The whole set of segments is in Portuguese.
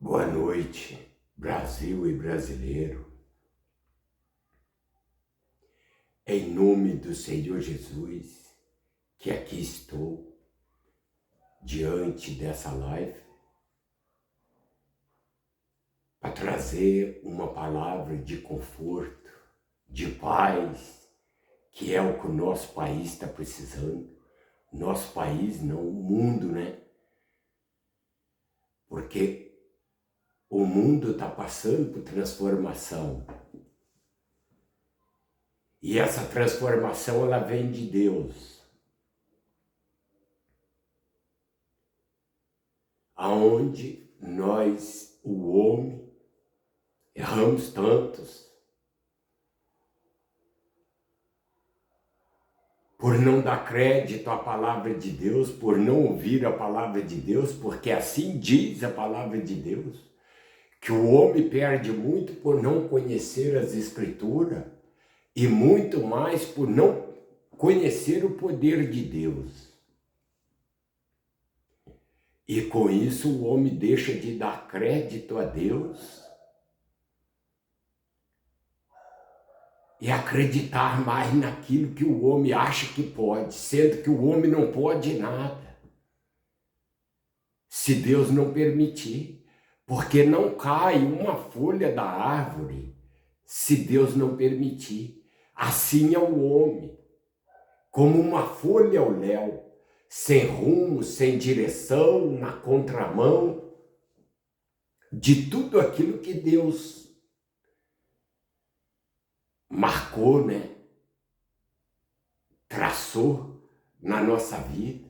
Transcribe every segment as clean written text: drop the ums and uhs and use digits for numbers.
Boa noite, Brasil e brasileiro. Em nome do Senhor Jesus, que aqui estou, diante dessa live, para trazer uma palavra de conforto, de paz, que é o que o nosso país está precisando. Nosso país, não o mundo, né? Porque o mundo está passando por transformação. E essa transformação, ela vem de Deus. Aonde nós, o homem, erramos tantos por não dar crédito à palavra de Deus, por não ouvir a palavra de Deus, porque assim diz a palavra de Deus, que o homem perde muito por não conhecer as Escrituras e muito mais por não conhecer o poder de Deus. E com isso o homem deixa de dar crédito a Deus e acreditar mais naquilo que o homem acha que pode, sendo que o homem não pode nada, se Deus não permitir. Porque não cai uma folha da árvore se Deus não permitir. Assim é o homem, como uma folha ao léu, sem rumo, sem direção, na contramão de tudo aquilo que Deus marcou, né? Traçou na nossa vida.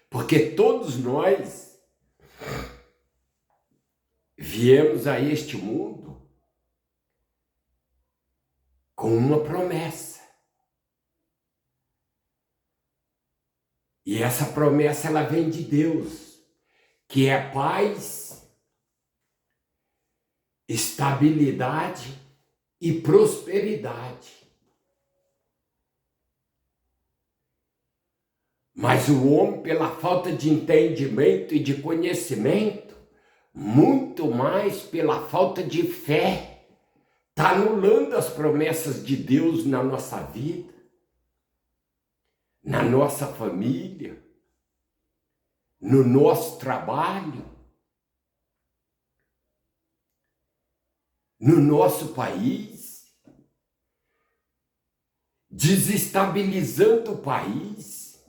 Porque todos nós viemos a este mundo com uma promessa. E essa promessa, ela vem de Deus, que é paz, estabilidade e prosperidade. Mas o homem, pela falta de entendimento e de conhecimento, muito mais pela falta de fé, está anulando as promessas de Deus na nossa vida, na nossa família, no nosso trabalho, no nosso país, desestabilizando o país,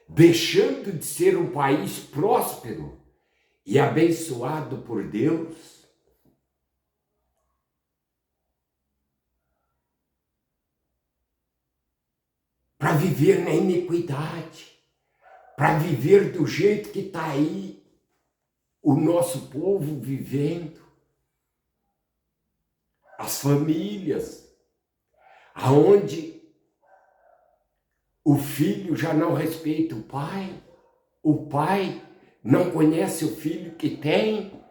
deixando de ser um país próspero e abençoado por Deus, para viver na iniquidade, para viver do jeito que está aí o nosso povo vivendo, as famílias, aonde o filho já não respeita o pai não conhece o filho que tem,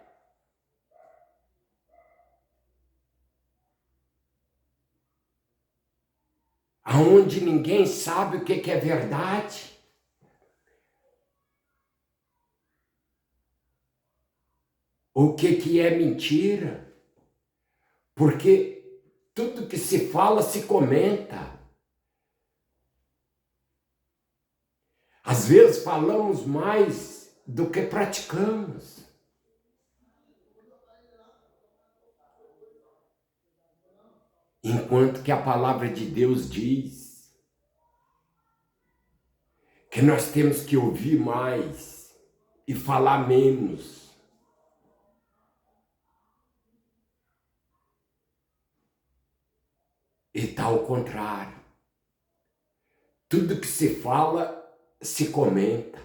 aonde ninguém sabe o que é verdade, o que é mentira, porque tudo que se fala se comenta. Às vezes falamos mais do que praticamos. Enquanto que a palavra de Deus diz que nós temos que ouvir mais e falar menos. E está ao contrário. Tudo que se fala, se comenta.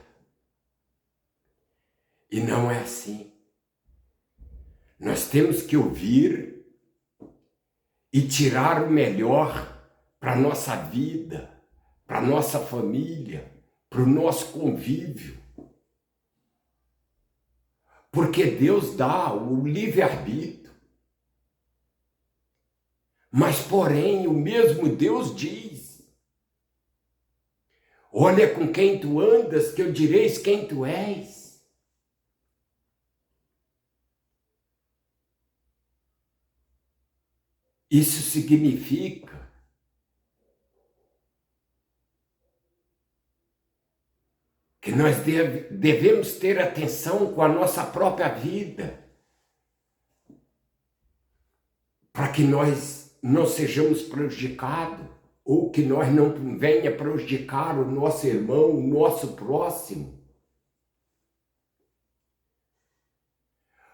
E não é assim. Nós temos que ouvir e tirar o melhor para a nossa vida, para a nossa família, para o nosso convívio. Porque Deus dá o livre-arbítrio. Mas, porém, o mesmo Deus diz: olha com quem tu andas, que eu direis quem tu és. Isso significa que nós devemos ter atenção com a nossa própria vida, para que nós não sejamos prejudicados, ou que nós não venha prejudicar o nosso irmão, o nosso próximo.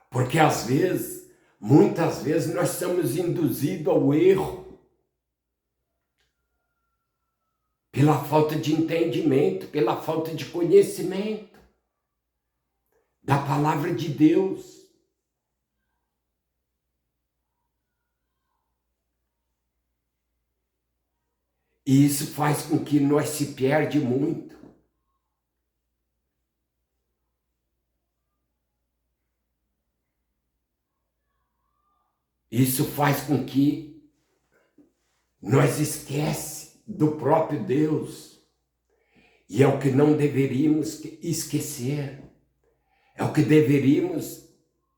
Porque às vezes, muitas vezes, nós somos induzidos ao erro pela falta de entendimento, pela falta de conhecimento da palavra de Deus. E isso faz com que nós se perde muito. Isso faz com que nós esquece do próprio Deus. E é o que não deveríamos esquecer. É o que deveríamos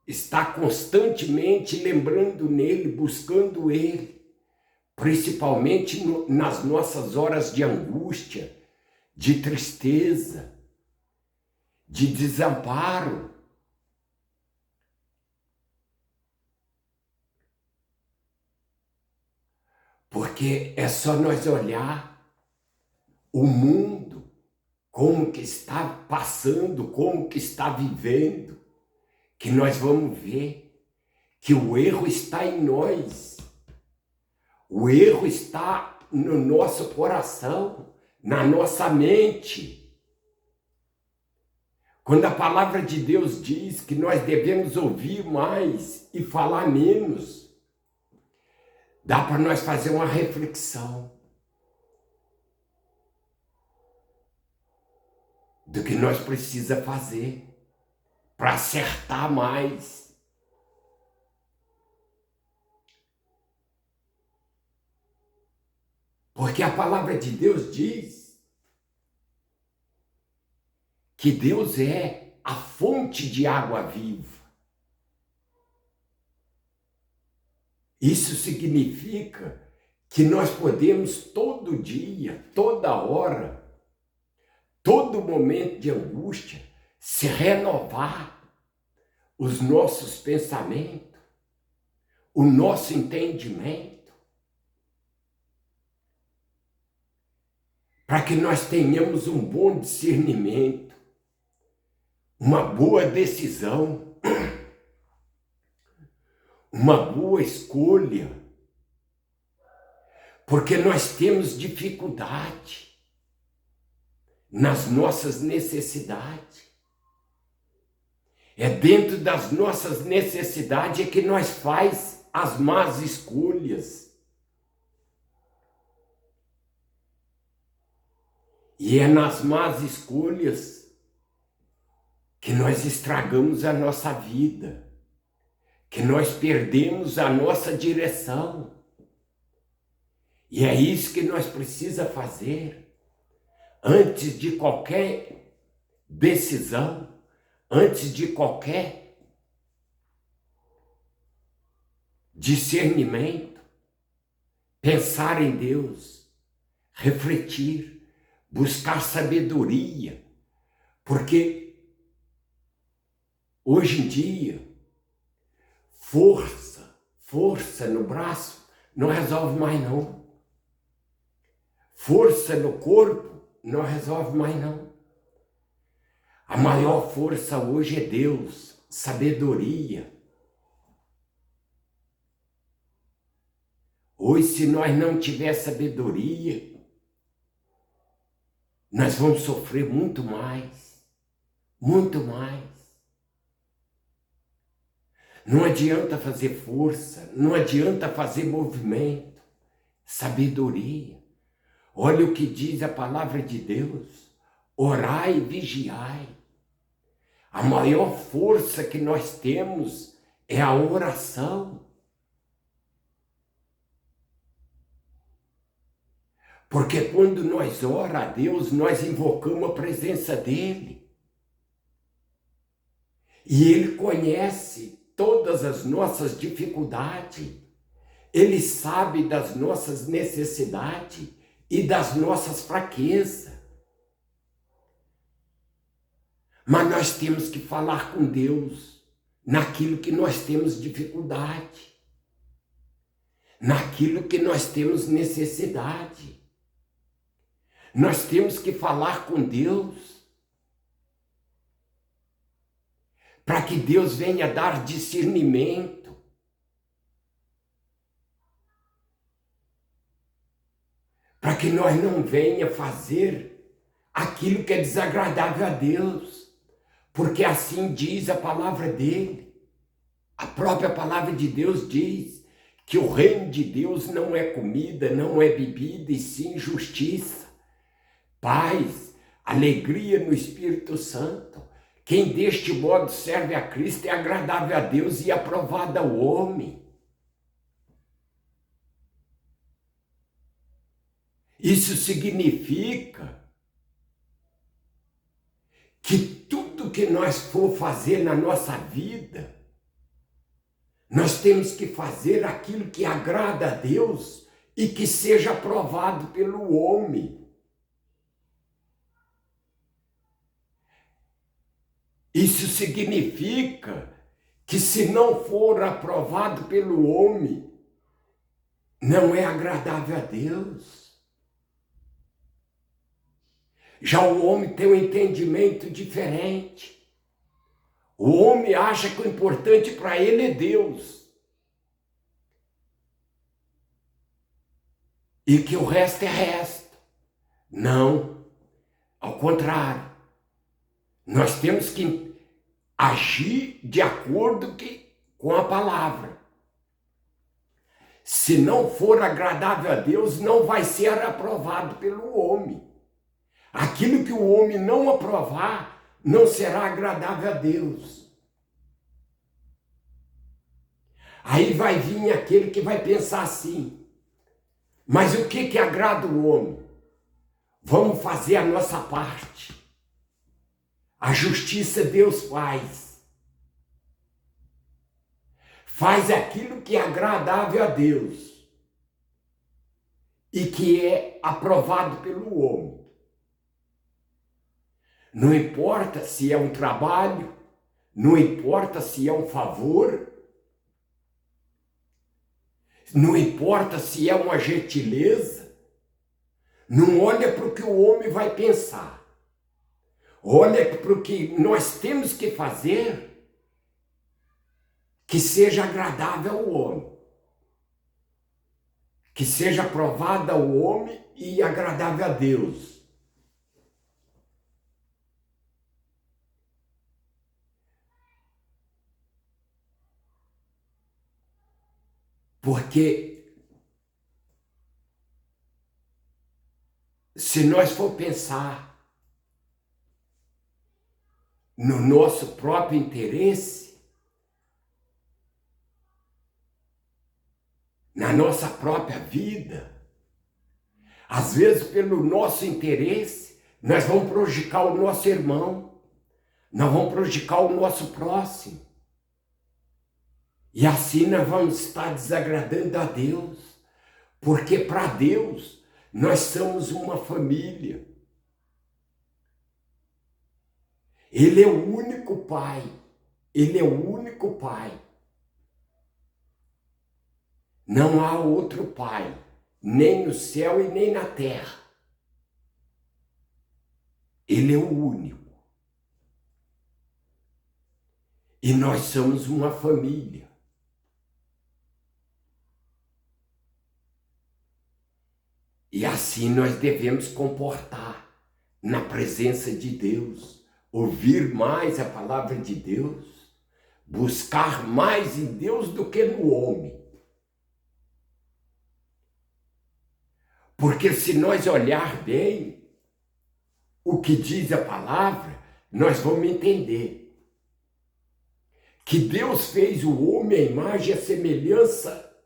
estar constantemente lembrando nele, buscando ele. Principalmente nas nossas horas de angústia, de tristeza, de desamparo. Porque é só nós olhar o mundo, como que está passando, como que está vivendo, que nós vamos ver que o erro está em nós. O erro está no nosso coração, na nossa mente. Quando a palavra de Deus diz que nós devemos ouvir mais e falar menos, dá para nós fazer uma reflexão do que nós precisamos fazer para acertar mais. Porque a palavra de Deus diz que Deus é a fonte de água viva. Isso significa que nós podemos todo dia, toda hora, todo momento de angústia, se renovar os nossos pensamentos, o nosso entendimento, para que nós tenhamos um bom discernimento, uma boa decisão, uma boa escolha, porque nós temos dificuldade nas nossas necessidades. É dentro das nossas necessidades que nós faz as más escolhas. E é nas más escolhas que nós estragamos a nossa vida, que nós perdemos a nossa direção. E é isso que nós precisamos fazer antes de qualquer decisão, antes de qualquer discernimento, pensar em Deus, refletir, buscar sabedoria, porque hoje em dia, força no braço não resolve mais não. Força no corpo não resolve mais não. A maior força hoje é Deus, sabedoria. Hoje, se nós não tiver sabedoria, nós vamos sofrer muito mais, muito mais. Não adianta fazer força, não adianta fazer movimento, sabedoria. Olha o que diz a palavra de Deus, orai e vigiai. A maior força que nós temos é a oração. Porque quando nós oramos a Deus, nós invocamos a presença dEle. E Ele conhece todas as nossas dificuldades. Ele sabe das nossas necessidades e das nossas fraquezas. Mas nós temos que falar com Deus naquilo que nós temos dificuldade, naquilo que nós temos necessidade. Nós temos que falar com Deus para que Deus venha dar discernimento. Para que nós não venha fazer aquilo que é desagradável a Deus. Porque assim diz a palavra dele. A própria palavra de Deus diz que o reino de Deus não é comida, não é bebida, e sim justiça, paz, alegria no Espírito Santo. Quem deste modo serve a Cristo é agradável a Deus e aprovado ao homem. Isso significa que tudo que nós for fazer na nossa vida, nós temos que fazer aquilo que agrada a Deus e que seja aprovado pelo homem. Isso significa que se não for aprovado pelo homem, não é agradável a Deus. Já o homem tem um entendimento diferente. O homem acha que o importante para ele é Deus. E que o resto é resto. Não, ao contrário. Nós temos que agir de acordo com a palavra. Se não for agradável a Deus, não vai ser aprovado pelo homem. Aquilo que o homem não aprovar, não será agradável a Deus. Aí vai vir aquele que vai pensar assim, mas o que agrada o homem? Vamos fazer a nossa parte. A justiça Deus faz. Faz aquilo que é agradável a Deus e que é aprovado pelo homem. Não importa se é um trabalho, não importa se é um favor, não importa se é uma gentileza, não olha para o que o homem vai pensar. Olha para o que nós temos que fazer que seja agradável ao homem, que seja aprovado ao homem e agradável a Deus. Porque se nós for pensar no nosso próprio interesse, na nossa própria vida, às vezes pelo nosso interesse, nós vamos prejudicar o nosso irmão, nós vamos prejudicar o nosso próximo. E assim nós vamos estar desagradando a Deus, porque para Deus nós somos uma família. Ele é o único Pai, Ele é o único Pai. Não há outro Pai, nem no céu e nem na terra. Ele é o único. E nós somos uma família. E assim nós devemos comportar na presença de Deus, ouvir mais a palavra de Deus, buscar mais em Deus do que no homem. Porque se nós olhar bem o que diz a palavra, nós vamos entender que Deus fez o homem à imagem e à semelhança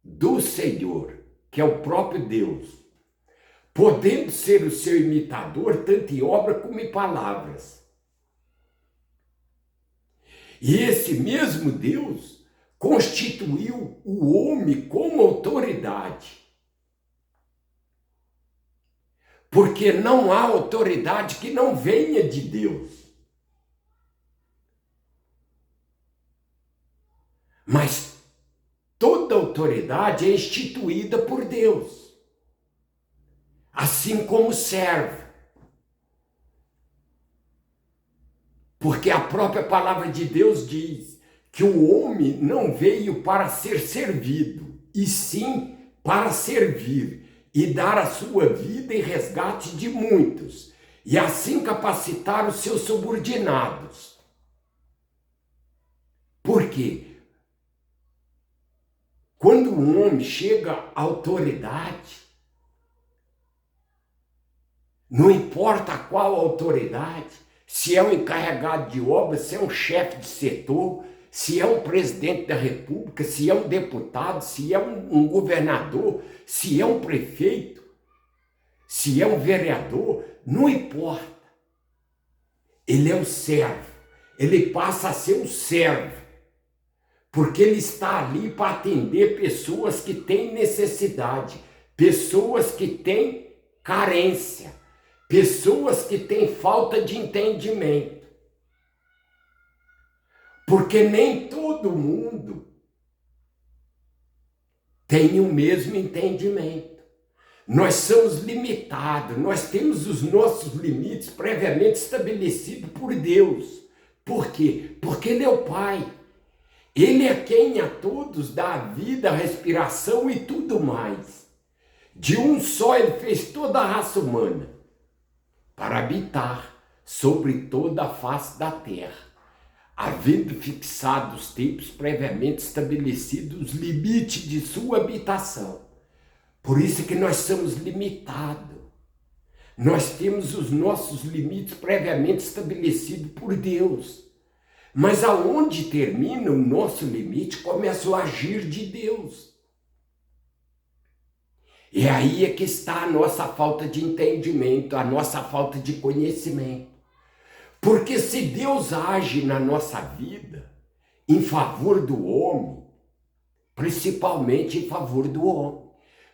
do Senhor, que é o próprio Deus, podendo ser o seu imitador tanto em obra como em palavras. E esse mesmo Deus constituiu o homem como autoridade. Porque não há autoridade que não venha de Deus. Mas toda autoridade é instituída por Deus, assim como servo. Porque a própria palavra de Deus diz que o homem não veio para ser servido, e sim para servir e dar a sua vida em resgate de muitos, e assim capacitar os seus subordinados. Por quê? Quando um homem chega à autoridade, não importa qual autoridade, se é um encarregado de obra, se é um chefe de setor, se é um presidente da república, se é um deputado, se é um governador, se é um prefeito, se é um vereador, não importa. Ele é um servo, ele passa a ser um servo, porque ele está ali para atender pessoas que têm necessidade, pessoas que têm carência, pessoas que têm falta de entendimento. Porque nem todo mundo tem o mesmo entendimento. Nós somos limitados, nós temos os nossos limites previamente estabelecidos por Deus. Por quê? Porque Ele é o Pai. Ele é quem a todos dá a vida, a respiração e tudo mais. De um só Ele fez toda a raça humana para habitar sobre toda a face da terra, havendo fixado os tempos previamente estabelecidos, os limites de sua habitação. Por isso que nós somos limitados. Nós temos os nossos limites previamente estabelecidos por Deus. Mas aonde termina o nosso limite, começa o agir de Deus. E aí é que está a nossa falta de entendimento, a nossa falta de conhecimento. Porque se Deus age na nossa vida em favor do homem, principalmente em favor do homem,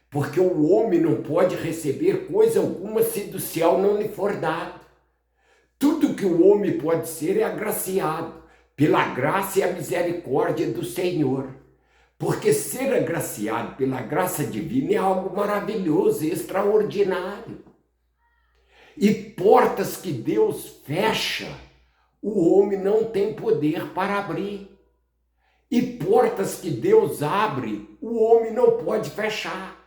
porque o homem não pode receber coisa alguma se do céu não lhe for dado. Tudo que o homem pode ser é agraciado pela graça e a misericórdia do Senhor. Porque ser agraciado pela graça divina é algo maravilhoso e extraordinário. E portas que Deus fecha, o homem não tem poder para abrir. E portas que Deus abre, o homem não pode fechar.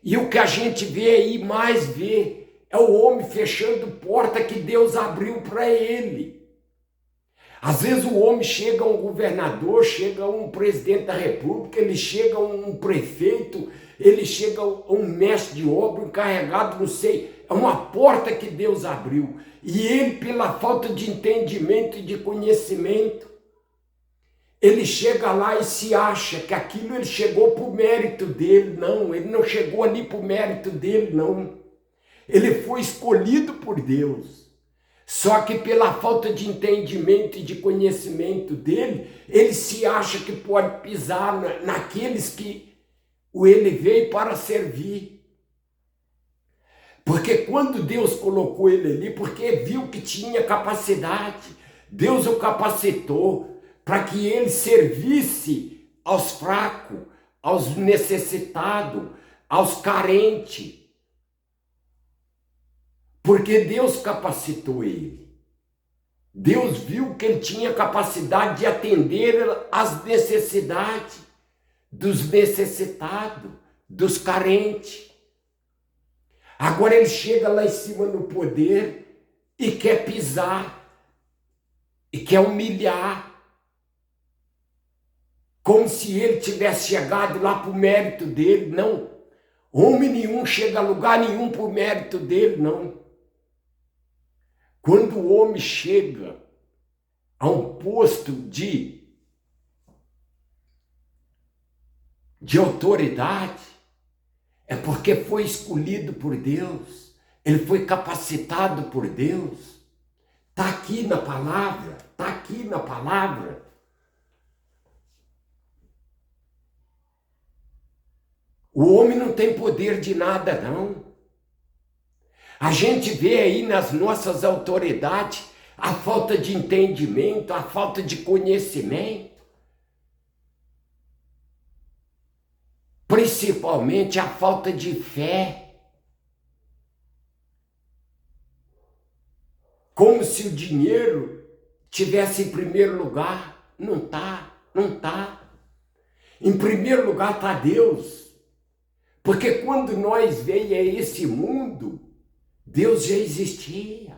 E o que a gente vê aí, mais vê, é o homem fechando porta que Deus abriu para ele. Às vezes o homem chega a um governador, chega a um presidente da república, ele chega a um prefeito, ele chega a um mestre de obra, um encarregado, não sei, é uma porta que Deus abriu. E ele, pela falta de entendimento e de conhecimento, ele chega lá e se acha que aquilo ele chegou por mérito dele. Não, ele não chegou ali por mérito dele, não. Ele foi escolhido por Deus. Só que pela falta de entendimento e de conhecimento dele, ele se acha que pode pisar naqueles que ele veio para servir. Porque quando Deus colocou ele ali, porque viu que tinha capacidade, Deus o capacitou para que ele servisse aos fracos, aos necessitados, aos carentes. Porque Deus capacitou ele. Deus viu que ele tinha capacidade de atender às necessidades dos necessitados, dos carentes. Agora ele chega lá em cima no poder e quer pisar, e quer humilhar, como se ele tivesse chegado lá por mérito dele. Não, homem nenhum chega a lugar nenhum por mérito dele, não. Quando o homem chega a um posto de autoridade, é porque foi escolhido por Deus, ele foi capacitado por Deus. Está aqui na palavra, está aqui na palavra. O homem não tem poder de nada, não. A gente vê aí nas nossas autoridades a falta de entendimento, a falta de conhecimento. Principalmente a falta de fé. Como se o dinheiro tivesse em primeiro lugar. Não tá, não tá. Em primeiro lugar está Deus. Porque quando nós veio a esse mundo, Deus já existia.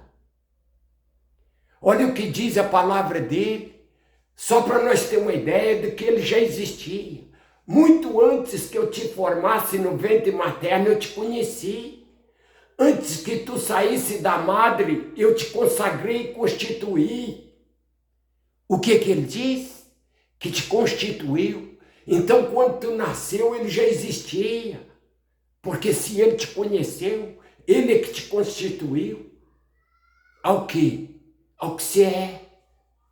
Olha o que diz a palavra dele, só para nós ter uma ideia de que ele já existia. Muito antes que eu te formasse no ventre materno, eu te conheci. Antes que tu saísse da madre, eu te consagrei e constituí. O que ele diz? Que te constituiu. Então, quando tu nasceu, ele já existia. Porque se ele te conheceu, ele é que te constituiu. Ao quê? Ao que você é.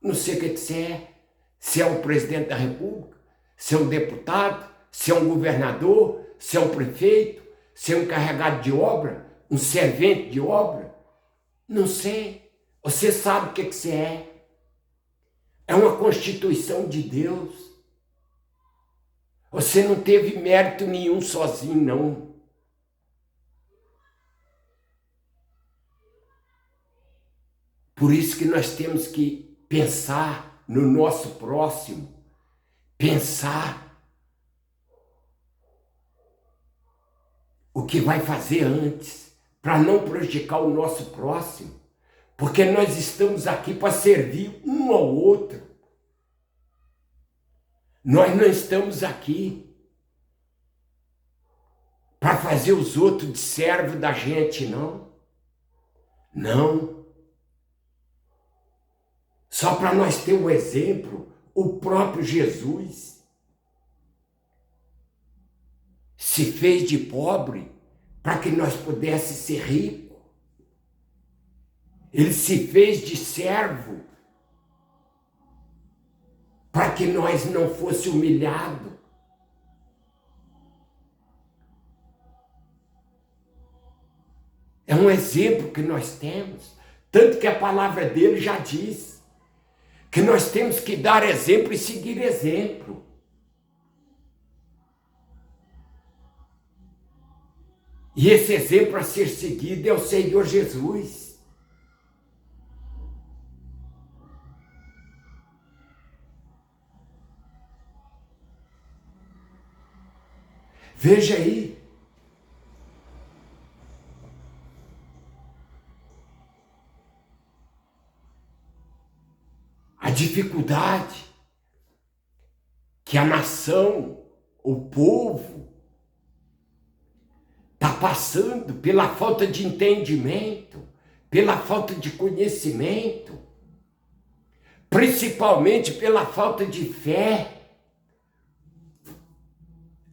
Não sei o que você é. Se é o presidente da República, se é um deputado, se é um governador, se é um prefeito, se é um encarregado de obra, um servente de obra. Não sei. Você sabe o que você é. É uma constituição de Deus. Você não teve mérito nenhum sozinho, não. Por isso que nós temos que pensar no nosso próximo. Pensar o que vai fazer antes, para não prejudicar o nosso próximo. Porque nós estamos aqui para servir um ao outro. Nós não estamos aqui para fazer os outros de servo da gente, não. Não. Só para nós ter um exemplo, o próprio Jesus se fez de pobre para que nós pudéssemos ser ricos. Ele se fez de servo para que nós não fosse humilhados. É um exemplo que nós temos, tanto que a palavra dele já diz que nós temos que dar exemplo e seguir exemplo. E esse exemplo a ser seguido é o Senhor Jesus. Veja aí. A dificuldade que a nação, o povo, está passando pela falta de entendimento, pela falta de conhecimento, principalmente pela falta de fé,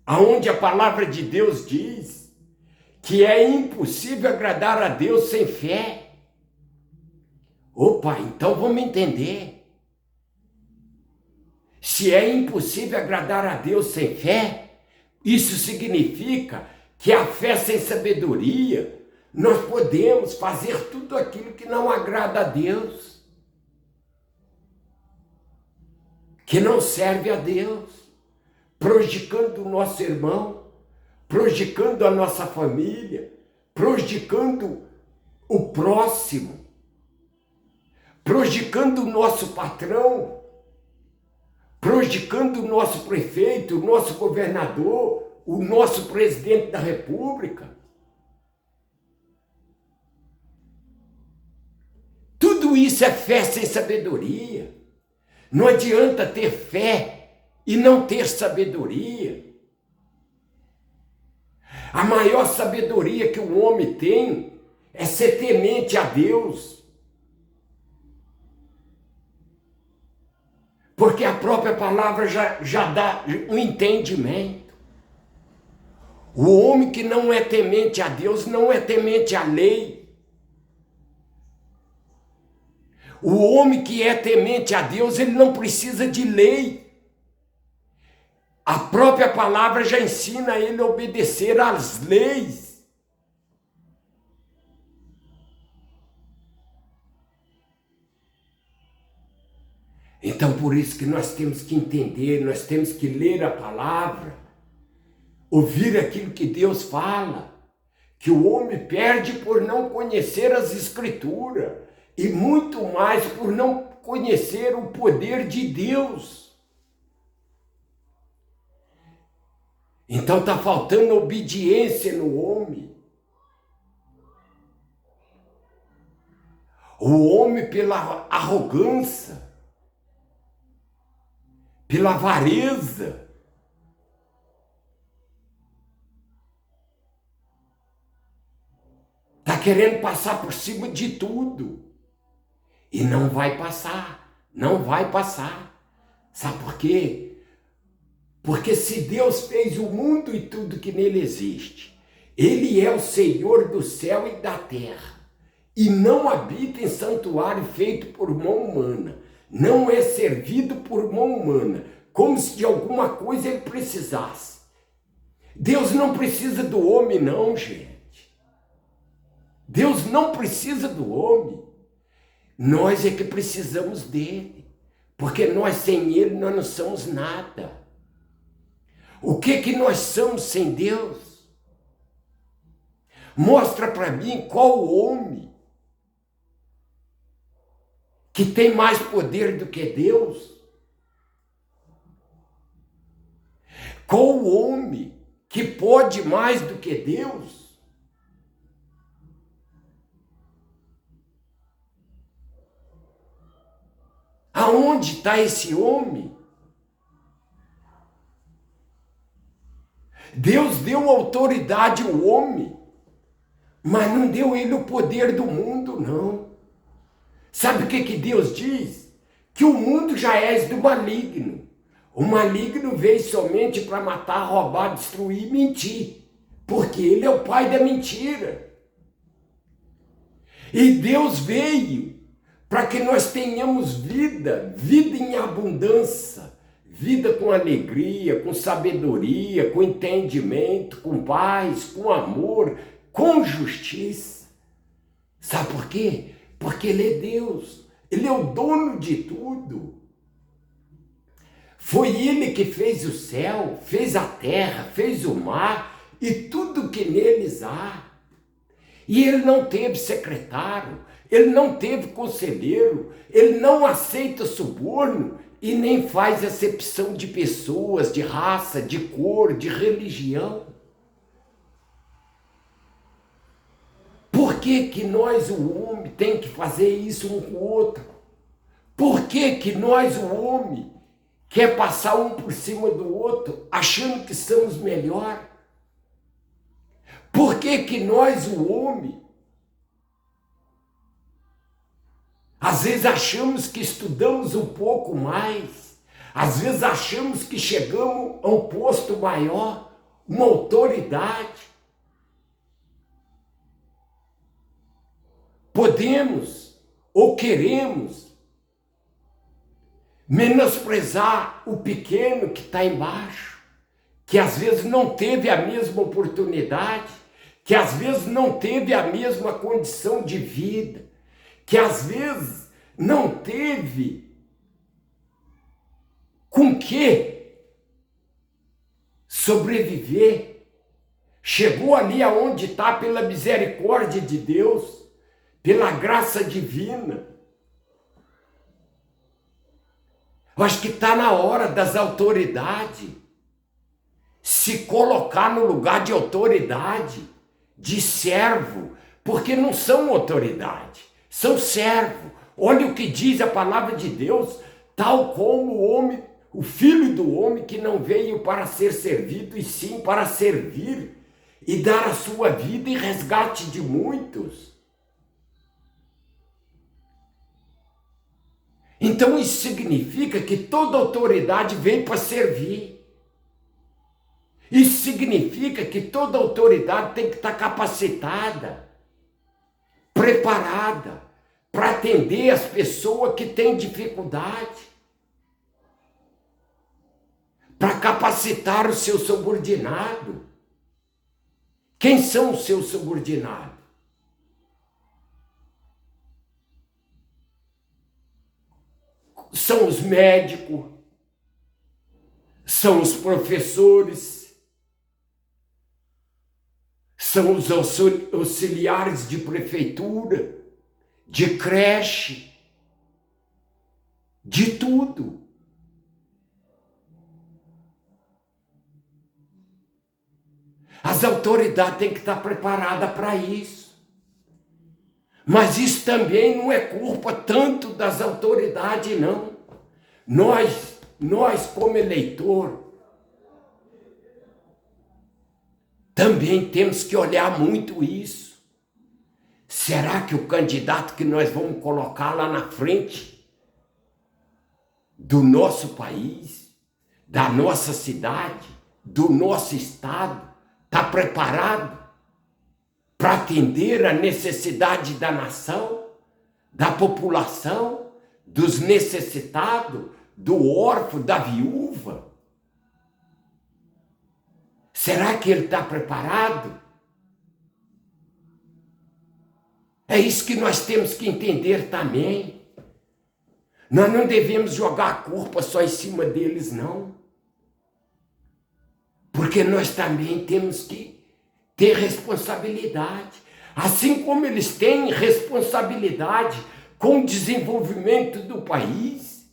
aonde a palavra de Deus diz que é impossível agradar a Deus sem fé. Opa, então vamos entender. Se é impossível agradar a Deus sem fé, isso significa que a fé sem sabedoria, nós podemos fazer tudo aquilo que não agrada a Deus, que não serve a Deus, prejudicando o nosso irmão, prejudicando a nossa família, prejudicando o próximo, prejudicando o nosso patrão, prejudicando o nosso prefeito, o nosso governador, o nosso presidente da República. Tudo isso é fé sem sabedoria. Não adianta ter fé e não ter sabedoria. A maior sabedoria que o homem tem é ser temente a Deus. Porque a própria palavra já dá um entendimento. O homem que não é temente a Deus não é temente à lei. O homem que é temente a Deus, ele não precisa de lei. A própria palavra já ensina ele a obedecer às leis. Então, por isso que nós temos que entender, nós temos que ler a palavra, ouvir aquilo que Deus fala, que o homem perde por não conhecer as Escrituras, e muito mais por não conhecer o poder de Deus. Então está faltando obediência no homem. O homem, pela arrogância, pela avareza, está querendo passar por cima de tudo. E não vai passar, não vai passar. Sabe por quê? Porque se Deus fez o mundo e tudo que nele existe, Ele é o Senhor do céu e da terra, e não habita em santuário feito por mão humana, não é servido por mão humana, como se de alguma coisa Ele precisasse. Deus não precisa do homem, não, gente. Deus não precisa do homem. Nós é que precisamos dele, porque nós sem ele nós não somos nada. O que nós somos sem Deus? Mostra para mim qual homem que tem mais poder do que Deus? Qual homem que pode mais do que Deus? Aonde está esse homem? Deus deu autoridade ao homem, mas não deu ele o poder do mundo, não. Sabe o que Deus diz? Que o mundo já é do maligno. O maligno veio somente para matar, roubar, destruir e mentir, porque ele é o pai da mentira. E Deus veio para que nós tenhamos vida, vida em abundância, vida com alegria, com sabedoria, com entendimento, com paz, com amor, com justiça. Sabe por quê? Porque Ele é Deus, Ele é o dono de tudo. Foi Ele que fez o céu, fez a terra, fez o mar e tudo que neles há. E Ele não teve secretário, Ele não teve conselheiro, Ele não aceita suborno e nem faz acepção de pessoas, de raça, de cor, de religião. Por que nós, o homem, tem que fazer isso um com o outro? Por que nós, o homem, quer passar um por cima do outro, achando que somos melhor? Por que nós, o homem, às vezes achamos que estudamos um pouco mais, às vezes achamos que chegamos a um posto maior, uma autoridade? Podemos ou queremos menosprezar o pequeno que está embaixo, que às vezes não teve a mesma oportunidade, que às vezes não teve a mesma condição de vida, que às vezes não teve com que sobreviver, chegou ali aonde está pela misericórdia de Deus, pela graça divina. Eu acho que está na hora das autoridades se colocar no lugar de autoridade, de servo, porque não são autoridade, são servo. Olha o que diz a palavra de Deus, tal como o homem, o filho do homem que não veio para ser servido, e sim para servir e dar a sua vida em resgate de muitos. Então isso significa que toda autoridade veio para servir. Isso significa que toda autoridade tem que estar capacitada, preparada para atender as pessoas que têm dificuldade, para capacitar o seu subordinado. Quem são os seus subordinados? São os médicos, são os professores, são os auxiliares de prefeitura, de creche, de tudo. As autoridades têm que estar preparadas para isso. Mas isso também não é culpa tanto das autoridades, não. Nós como eleitor, também temos que olhar muito isso. Será que o candidato que nós vamos colocar lá na frente do nosso país, da nossa cidade, do nosso estado, está preparado para atender a necessidade da nação, da população, dos necessitados, do órfão, da viúva? Será que ele está preparado? É isso que nós temos que entender também. Nós não devemos jogar a culpa só em cima deles, não. Porque nós também temos que ter responsabilidade. Assim como eles têm responsabilidade com o desenvolvimento do país,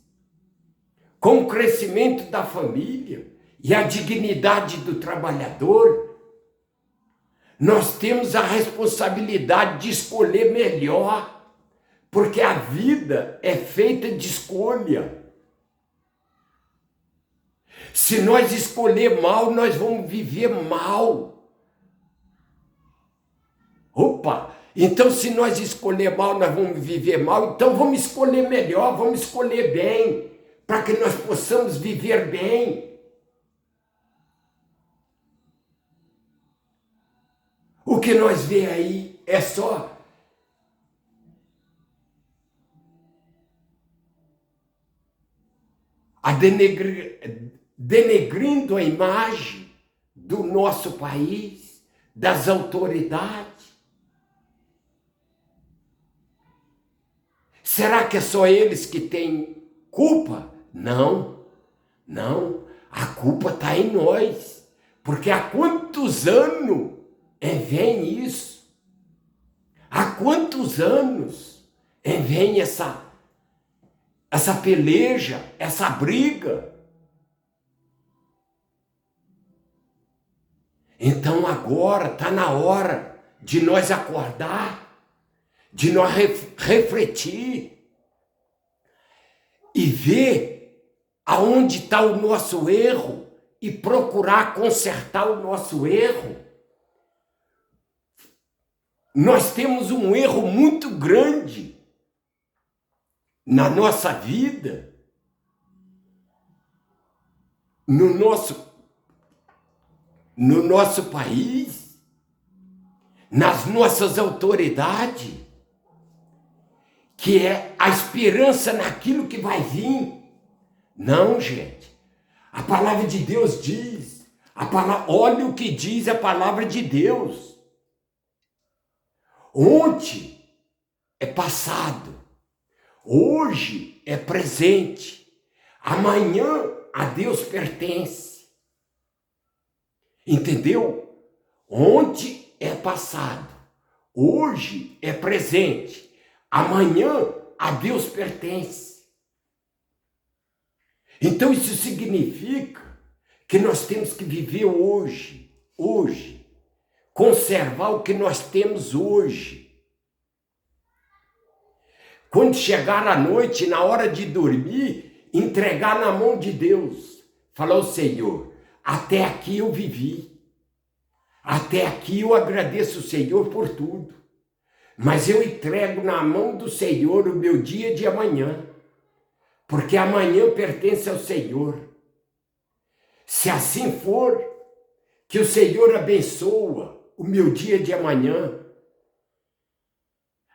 com o crescimento da família e a dignidade do trabalhador, nós temos a responsabilidade de escolher melhor, porque a vida é feita de escolha. Se nós escolher mal, nós vamos viver mal. Opa! Então, se nós escolher mal, nós vamos viver mal. Então, vamos escolher melhor, vamos escolher bem, para que nós possamos viver bem. O que nós vê aí é só denegrindo a imagem do nosso país, das autoridades. Será que é só eles que têm culpa? Não, não. A culpa está em nós. Porque há quantos anos vem isso? Há quantos anos vem essa peleja, essa briga? Então agora está na hora de nós acordar, de nós refletir e ver aonde está o nosso erro e procurar consertar o nosso erro. Nós temos um erro muito grande na nossa vida, no nosso país, nas nossas autoridades, que é a esperança naquilo que vai vir. Não, gente. A palavra de Deus diz, olha o que diz a palavra de Deus. Ontem é passado, hoje é presente, amanhã a Deus pertence. Entendeu? Ontem é passado, hoje é presente, amanhã a Deus pertence. Então isso significa que nós temos que viver hoje, conservar o que nós temos hoje. Quando chegar a noite, na hora de dormir, entregar na mão de Deus. Falar ao Senhor, até aqui eu vivi. Até aqui eu agradeço o Senhor por tudo. Mas eu entrego na mão do Senhor o meu dia de amanhã. Porque amanhã pertence ao Senhor. Se assim for, que o Senhor abençoa o meu dia de amanhã.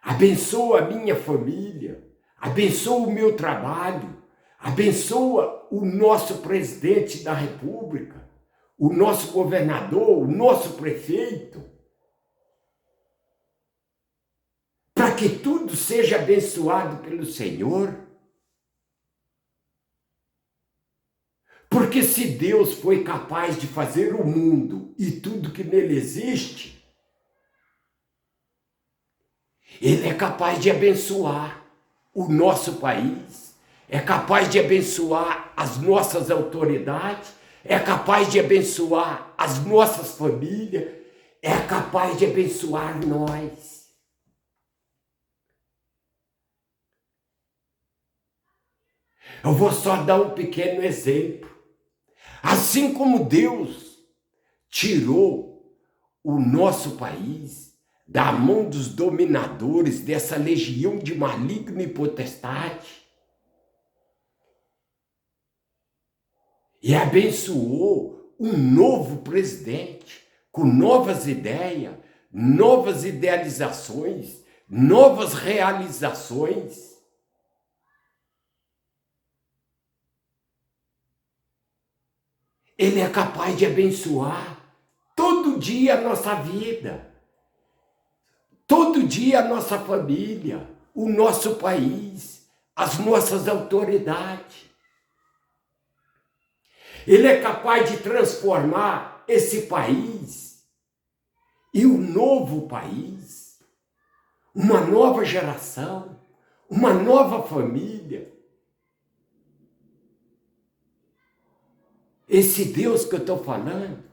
Abençoa a minha família. Abençoa o meu trabalho. Abençoa o nosso presidente da República, o nosso governador, o nosso prefeito, para que tudo seja abençoado pelo Senhor. Porque se Deus foi capaz de fazer o mundo e tudo que nele existe, Ele é capaz de abençoar o nosso país, é capaz de abençoar as nossas autoridades, é capaz de abençoar as nossas famílias, é capaz de abençoar nós. Eu vou só dar um pequeno exemplo. Assim como Deus tirou o nosso país da mão dos dominadores dessa legião de maligno e potestade e abençoou um novo presidente com novas ideias, novas idealizações, novas realizações. Ele é capaz de abençoar todo dia a nossa vida, todo dia a nossa família, o nosso país, as nossas autoridades. Ele é capaz de transformar esse país em um novo país, uma nova geração, uma nova família. Esse Deus que eu estou falando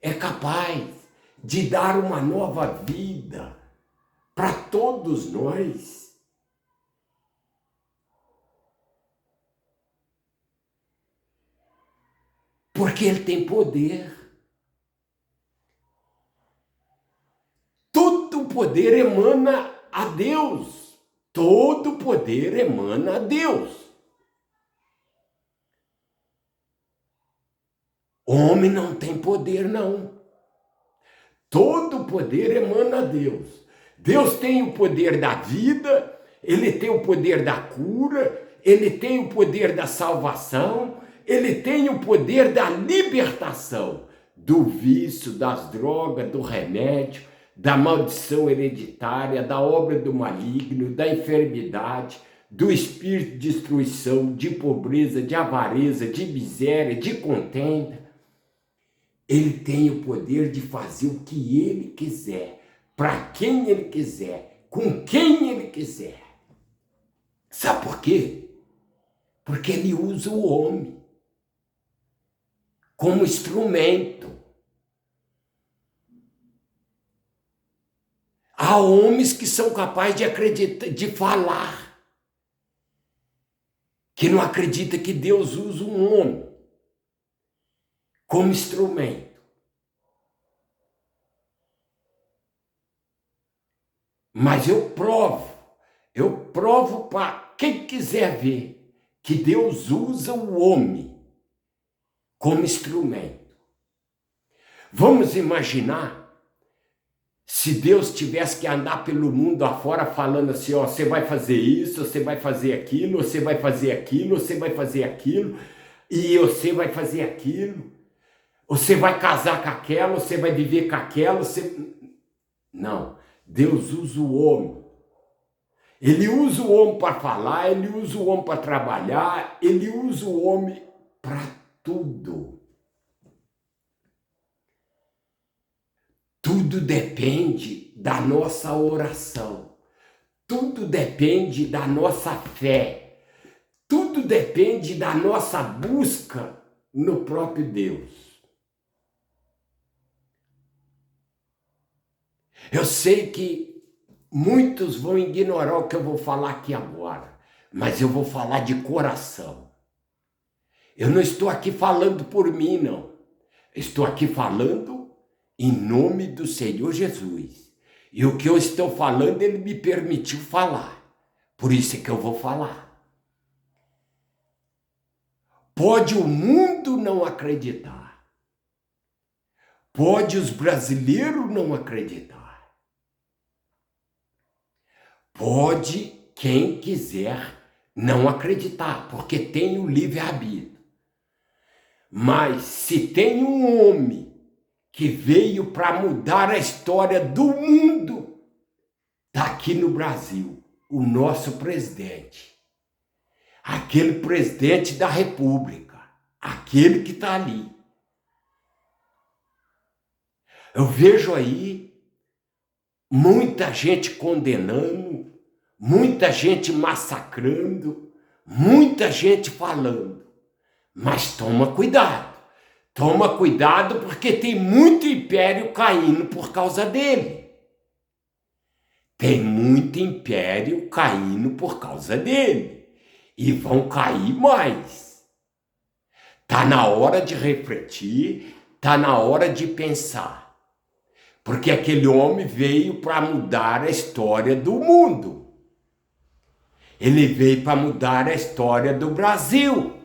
é capaz de dar uma nova vida para todos nós. Porque Ele tem poder. Todo poder emana a Deus. Todo poder emana a Deus. Homem não tem poder, não. Todo poder emana a Deus. Deus tem o poder da vida, Ele tem o poder da cura, Ele tem o poder da salvação, Ele tem o poder da libertação do vício, das drogas, do remédio, da maldição hereditária, da obra do maligno, da enfermidade, do espírito de destruição, de pobreza, de avareza, de miséria, de contenda. Ele tem o poder de fazer o que Ele quiser, para quem Ele quiser, com quem Ele quiser. Sabe por quê? Porque Ele usa o homem como instrumento. Há homens que são capazes de acreditar, de falar, que não acredita que Deus usa um homem como instrumento. Mas eu provo para quem quiser ver que Deus usa o homem como instrumento. Vamos imaginar se Deus tivesse que andar pelo mundo afora falando assim, ó, você vai fazer isso, você vai fazer aquilo, você vai fazer aquilo, você vai fazer aquilo, e você vai fazer aquilo. Você vai casar com aquela, você vai viver com aquela, você... Não, Deus usa o homem. Ele usa o homem para falar, Ele usa o homem para trabalhar, Ele usa o homem para tudo. Tudo depende da nossa oração. Tudo depende da nossa fé. Tudo depende da nossa busca no próprio Deus. Eu sei que muitos vão ignorar o que eu vou falar aqui agora, mas eu vou falar de coração. Eu não estou aqui falando por mim, não. Estou aqui falando em nome do Senhor Jesus. E o que eu estou falando, Ele me permitiu falar. Por isso é que eu vou falar. Pode o mundo não acreditar. Pode os brasileiros não acreditar. Pode quem quiser não acreditar, porque tem o livre-arbítrio. Mas se tem um homem que veio para mudar a história do mundo, está aqui no Brasil, o nosso presidente. Aquele presidente da República, aquele que está ali. Eu vejo aí muita gente condenando, muita gente massacrando, muita gente falando. Mas toma cuidado porque tem muito império caindo por causa dele. Tem muito império caindo por causa dele. E vão cair mais. Está na hora de refletir, está na hora de pensar. Porque aquele homem veio para mudar a história do mundo. Ele veio para mudar a história do Brasil.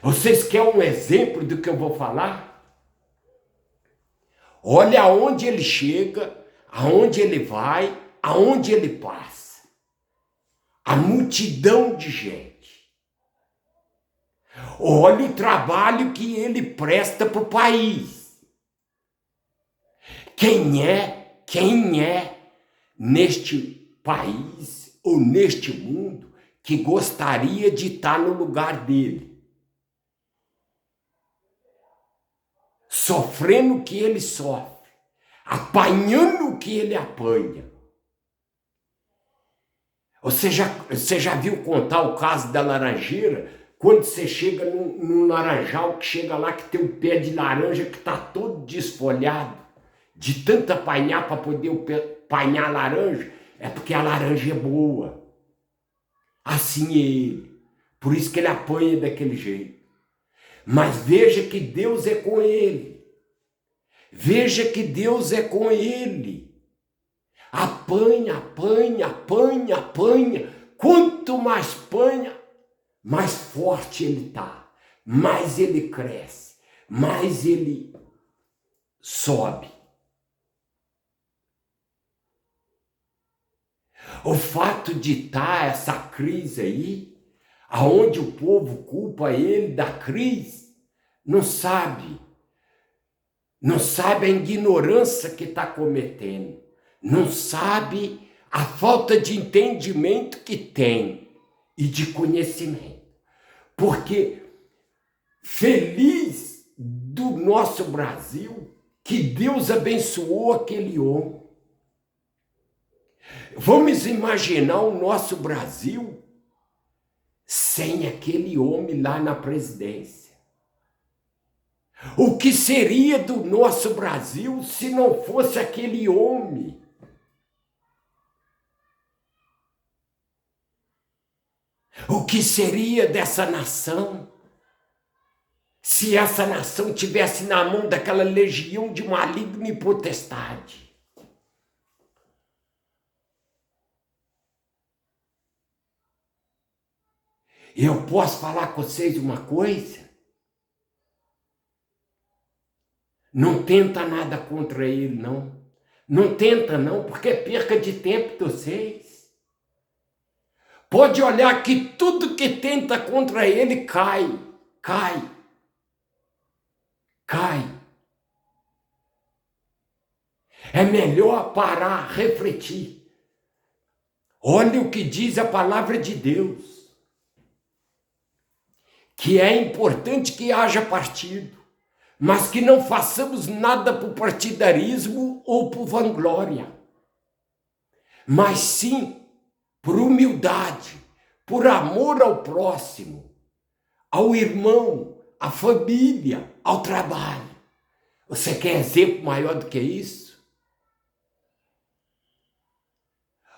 Vocês querem um exemplo do que eu vou falar? Olha aonde ele chega, aonde ele vai, aonde ele passa. A multidão de gente. Olha o trabalho que ele presta para o país. Quem é neste país ou neste mundo que gostaria de estar no lugar dele? Sofrendo o que ele sofre, apanhando o que ele apanha. Você já viu contar o caso da laranjeira? Quando você chega num laranjal, que chega lá que tem um pé de laranja que está todo desfolhado, de tanto apanhar para poder apanhar a laranja, é porque a laranja é boa. Assim é ele. Por isso que ele apanha daquele jeito. Mas veja que Deus é com ele. Veja que Deus é com ele. Apanha, apanha, apanha, apanha. Quanto mais apanha, mais forte ele está. Mais ele cresce. Mais ele sobe. O fato de estar essa crise aí, aonde o povo culpa ele da crise, não sabe a ignorância que está cometendo, não sabe a falta de entendimento que tem e de conhecimento. Porque feliz do nosso Brasil, que Deus abençoou aquele homem. Vamos imaginar o nosso Brasil sem aquele homem lá na presidência. O que seria do nosso Brasil se não fosse aquele homem? O que seria dessa nação se essa nação tivesse na mão daquela legião de maligno e potestade? Eu posso falar com vocês uma coisa? Não tenta nada contra ele, não. Não tenta, não, porque é perca de tempo de vocês. Pode olhar que tudo que tenta contra ele cai. É melhor parar, refletir. Olha o que diz a palavra de Deus. Que é importante que haja partido, mas que não façamos nada por partidarismo ou por vanglória, mas sim por humildade, por amor ao próximo, ao irmão, à família, ao trabalho. Você quer exemplo maior do que isso?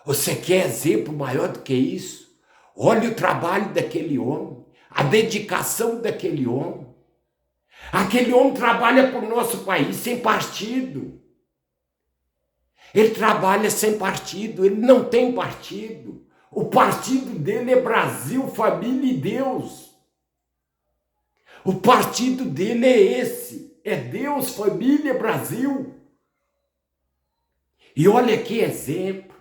Você quer exemplo maior do que isso? Olha o trabalho daquele homem. A dedicação daquele homem. Aquele homem trabalha para o nosso país sem partido. Ele trabalha sem partido, ele não tem partido. O partido dele é Brasil, família e Deus. O partido dele é esse, é Deus, família, Brasil. E olha que exemplo.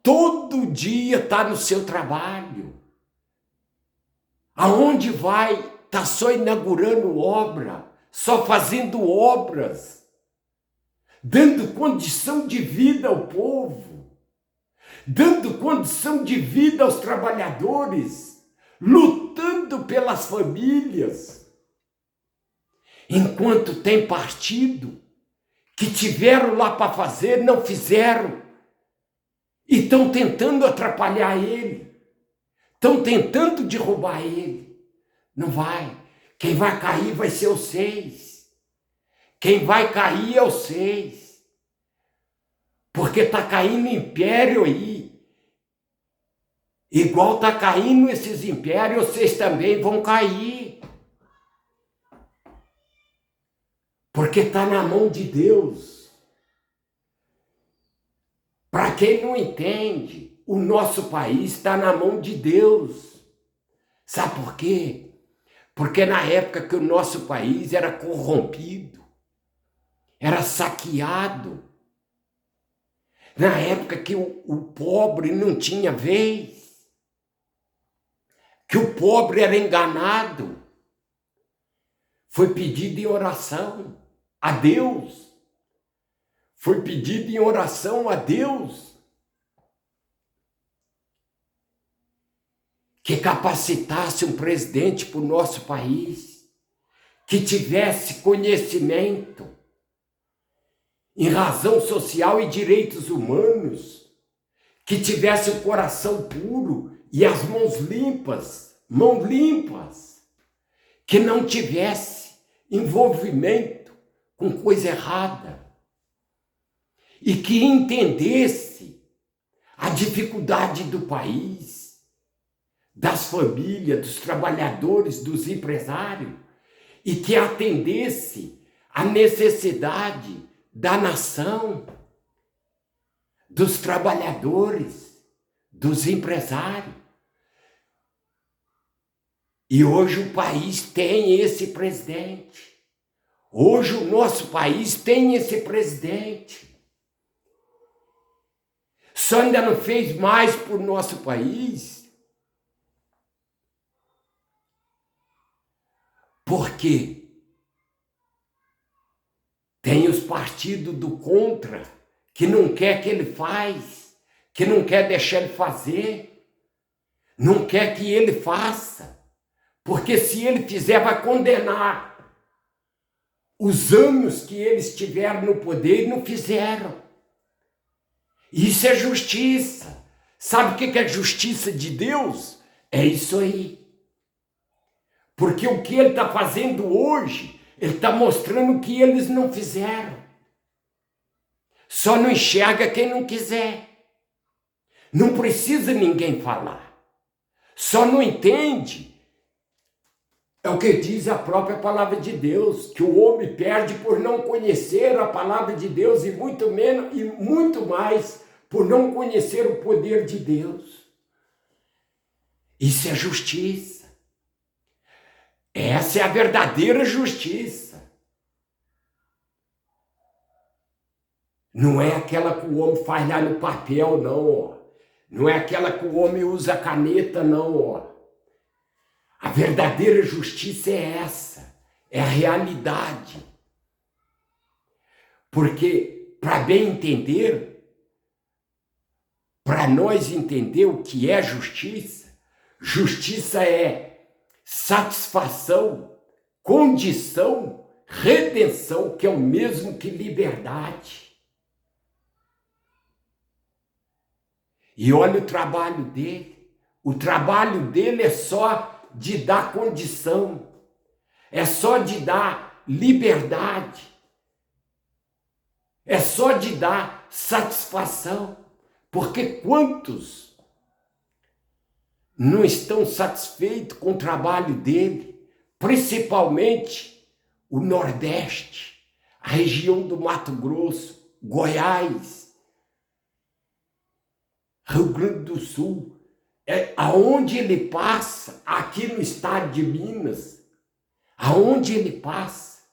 todo dia está no seu trabalho. Aonde vai, está só inaugurando obra, só fazendo obras, dando condição de vida ao povo, dando condição de vida aos trabalhadores, lutando pelas famílias. Enquanto tem partido que tiveram lá para fazer, não fizeram, e estão tentando atrapalhar ele, estão tentando derrubar ele. Não vai. Quem vai cair vai ser os 6. Quem vai cair é os 6. Porque está caindo império aí. Igual está caindo esses impérios, vocês também vão cair. Porque está na mão de Deus. Para quem não entende, o nosso país está na mão de Deus. Sabe por quê? Porque na época que o nosso país era corrompido, era saqueado, na época que o pobre não tinha vez, que o pobre era enganado, foi pedido em oração a Deus, foi pedido em oração a Deus que capacitasse um presidente para o nosso país, que tivesse conhecimento em razão social e direitos humanos, que tivesse o coração puro e as mãos limpas, que não tivesse envolvimento com coisa errada e que entendesse a dificuldade do país, das famílias, dos trabalhadores, dos empresários, e que atendesse à necessidade da nação, dos trabalhadores, dos empresários. E hoje o país tem esse presidente. Hoje o nosso país tem esse presidente. Só ainda não fez mais por nosso país. Porque tem os partidos do contra, que não quer que ele faz, que não quer deixar ele fazer, não quer que ele faça, porque se ele fizer vai condenar os anos que eles tiveram no poder e não fizeram. Isso é justiça. Sabe o que é justiça de Deus? É isso aí. Porque o que ele está fazendo hoje, ele está mostrando que eles não fizeram. Só não enxerga quem não quiser. Não precisa ninguém falar. Só não entende. É o que diz a própria palavra de Deus, que o homem perde por não conhecer a palavra de Deus e muito menos e muito mais por não conhecer o poder de Deus. Isso é justiça. Essa é a verdadeira justiça. Não é aquela que o homem faz lá no papel, não, ó. Não é aquela que o homem usa a caneta, não, ó. A verdadeira justiça é essa, é a realidade. Porque, para bem entender, para nós entender o que é justiça, justiça é satisfação, condição, redenção, que é o mesmo que liberdade. E olha o trabalho dele. O trabalho dele é só de dar condição, é só de dar liberdade, é só de dar satisfação, porque quantos não estão satisfeitos com o trabalho dele, principalmente o Nordeste, a região do Mato Grosso, Goiás, Rio Grande do Sul, aonde ele passa, aqui no estado de Minas, aonde ele passa,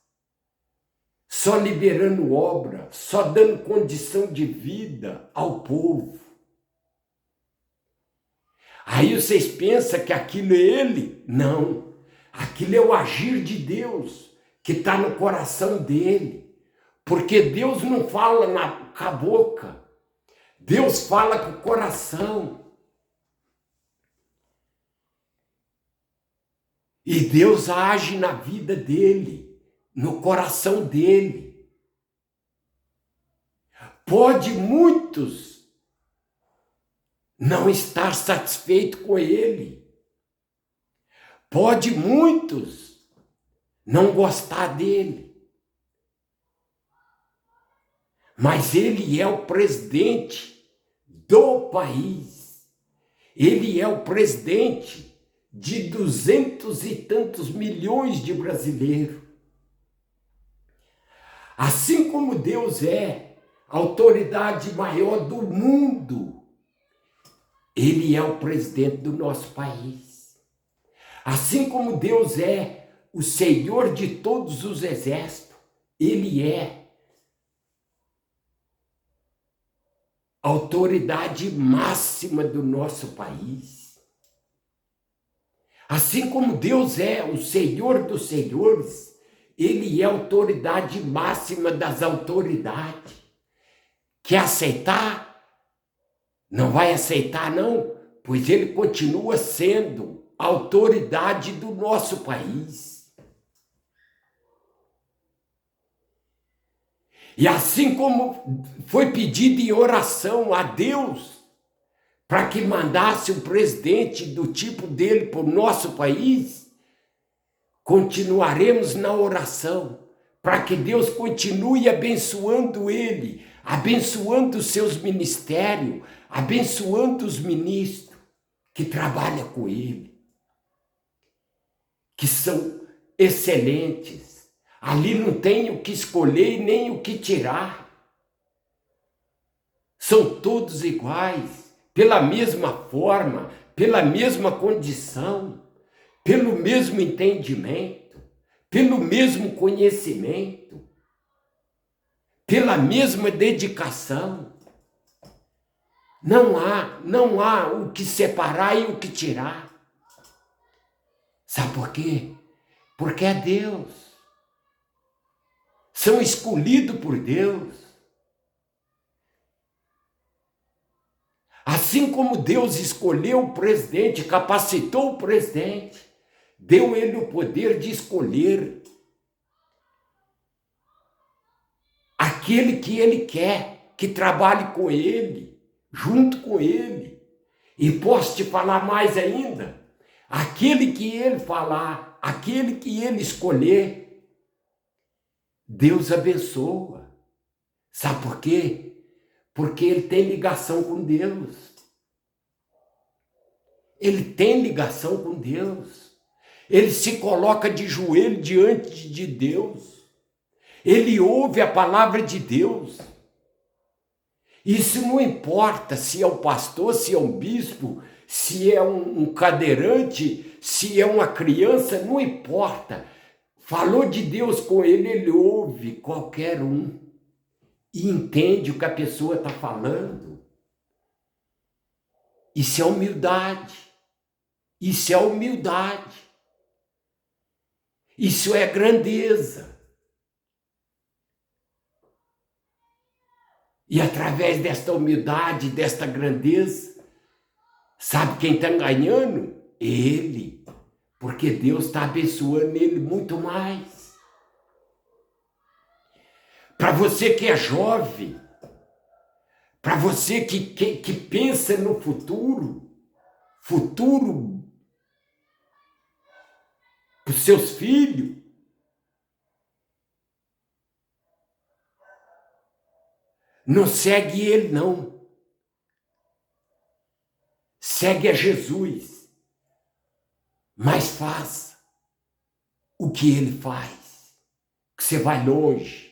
só liberando obra, só dando condição de vida ao povo. Aí vocês pensam que aquilo é ele? Não. Aquilo é o agir de Deus que está no coração dele. Porque Deus não fala com a boca. Deus fala com o coração. E Deus age na vida dele, no coração dele. Pode muitos não estar satisfeitos com ele. Pode muitos não gostar dele. Mas ele é o presidente do país. Ele é o presidente de 200 e tantos milhões de brasileiros. Assim como Deus é a autoridade maior do mundo, ele é o presidente do nosso país. Assim como Deus é o Senhor de todos os exércitos, ele é a autoridade máxima do nosso país. Assim como Deus é o Senhor dos senhores, ele é a autoridade máxima das autoridades. Quer aceitar? Não vai aceitar, não? Pois ele continua sendo a autoridade do nosso país. E assim como foi pedido em oração a Deus para que mandasse um presidente do tipo dele para o nosso país, continuaremos na oração para que Deus continue abençoando ele, abençoando os seus ministérios, abençoando os ministros que trabalham com ele, que são excelentes. Ali não tem o que escolher e nem o que tirar. São todos iguais, pela mesma forma, pela mesma condição, pelo mesmo entendimento, pelo mesmo conhecimento, pela mesma dedicação. Não há o que separar e o que tirar. Sabe por quê? Porque é Deus. São escolhidos por Deus. Assim como Deus escolheu o presidente, capacitou o presidente, deu ele o poder de escolher aquele que ele quer, que trabalhe com ele, junto com ele. E posso te falar mais ainda, aquele que ele falar, aquele que ele escolher, Deus abençoa. Sabe por quê? Porque ele tem ligação com Deus. Ele tem ligação com Deus. Ele se coloca de joelho diante de Deus. Ele ouve a palavra de Deus. Isso não importa se é um pastor, se é um bispo, se é um cadeirante, se é uma criança, não importa. Falou de Deus com ele, ele ouve qualquer um. E entende o que a pessoa está falando. Isso é humildade. Isso é humildade. Isso é grandeza. E através desta humildade, desta grandeza, sabe quem está ganhando? Ele. Porque Deus está abençoando ele muito mais. Para você que é jovem, para você que pensa no futuro para os seus filhos, não segue ele não, segue a Jesus, mas faça o que ele faz, que você vai longe.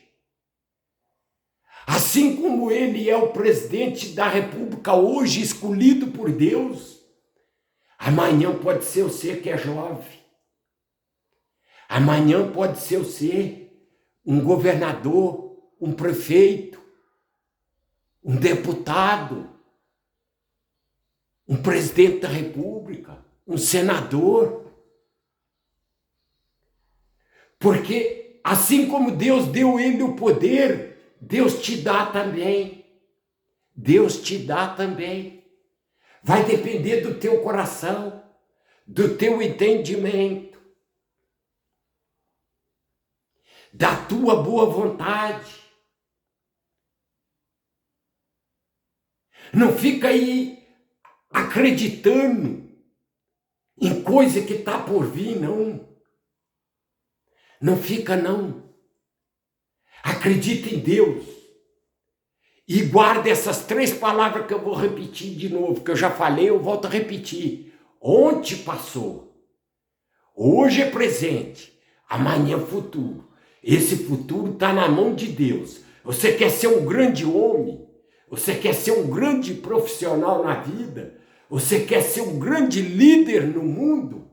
Assim como ele é o presidente da República hoje, escolhido por Deus, amanhã pode ser você que é jovem. Amanhã pode ser você um governador, um prefeito, um deputado, um presidente da República, um senador. Porque assim como Deus deu ele o poder, Deus te dá também. Deus te dá também. Vai depender do teu coração, do teu entendimento, da tua boa vontade. Não fica aí acreditando em coisa que está por vir, não. Não fica, não. Acredita em Deus. E guarda essas 3 palavras que eu vou repetir de novo, que eu já falei, eu volto a repetir. Ontem passou. Hoje é presente. Amanhã é futuro. Esse futuro está na mão de Deus. Você quer ser um grande homem? Você quer ser um grande profissional na vida? Você quer ser um grande líder no mundo?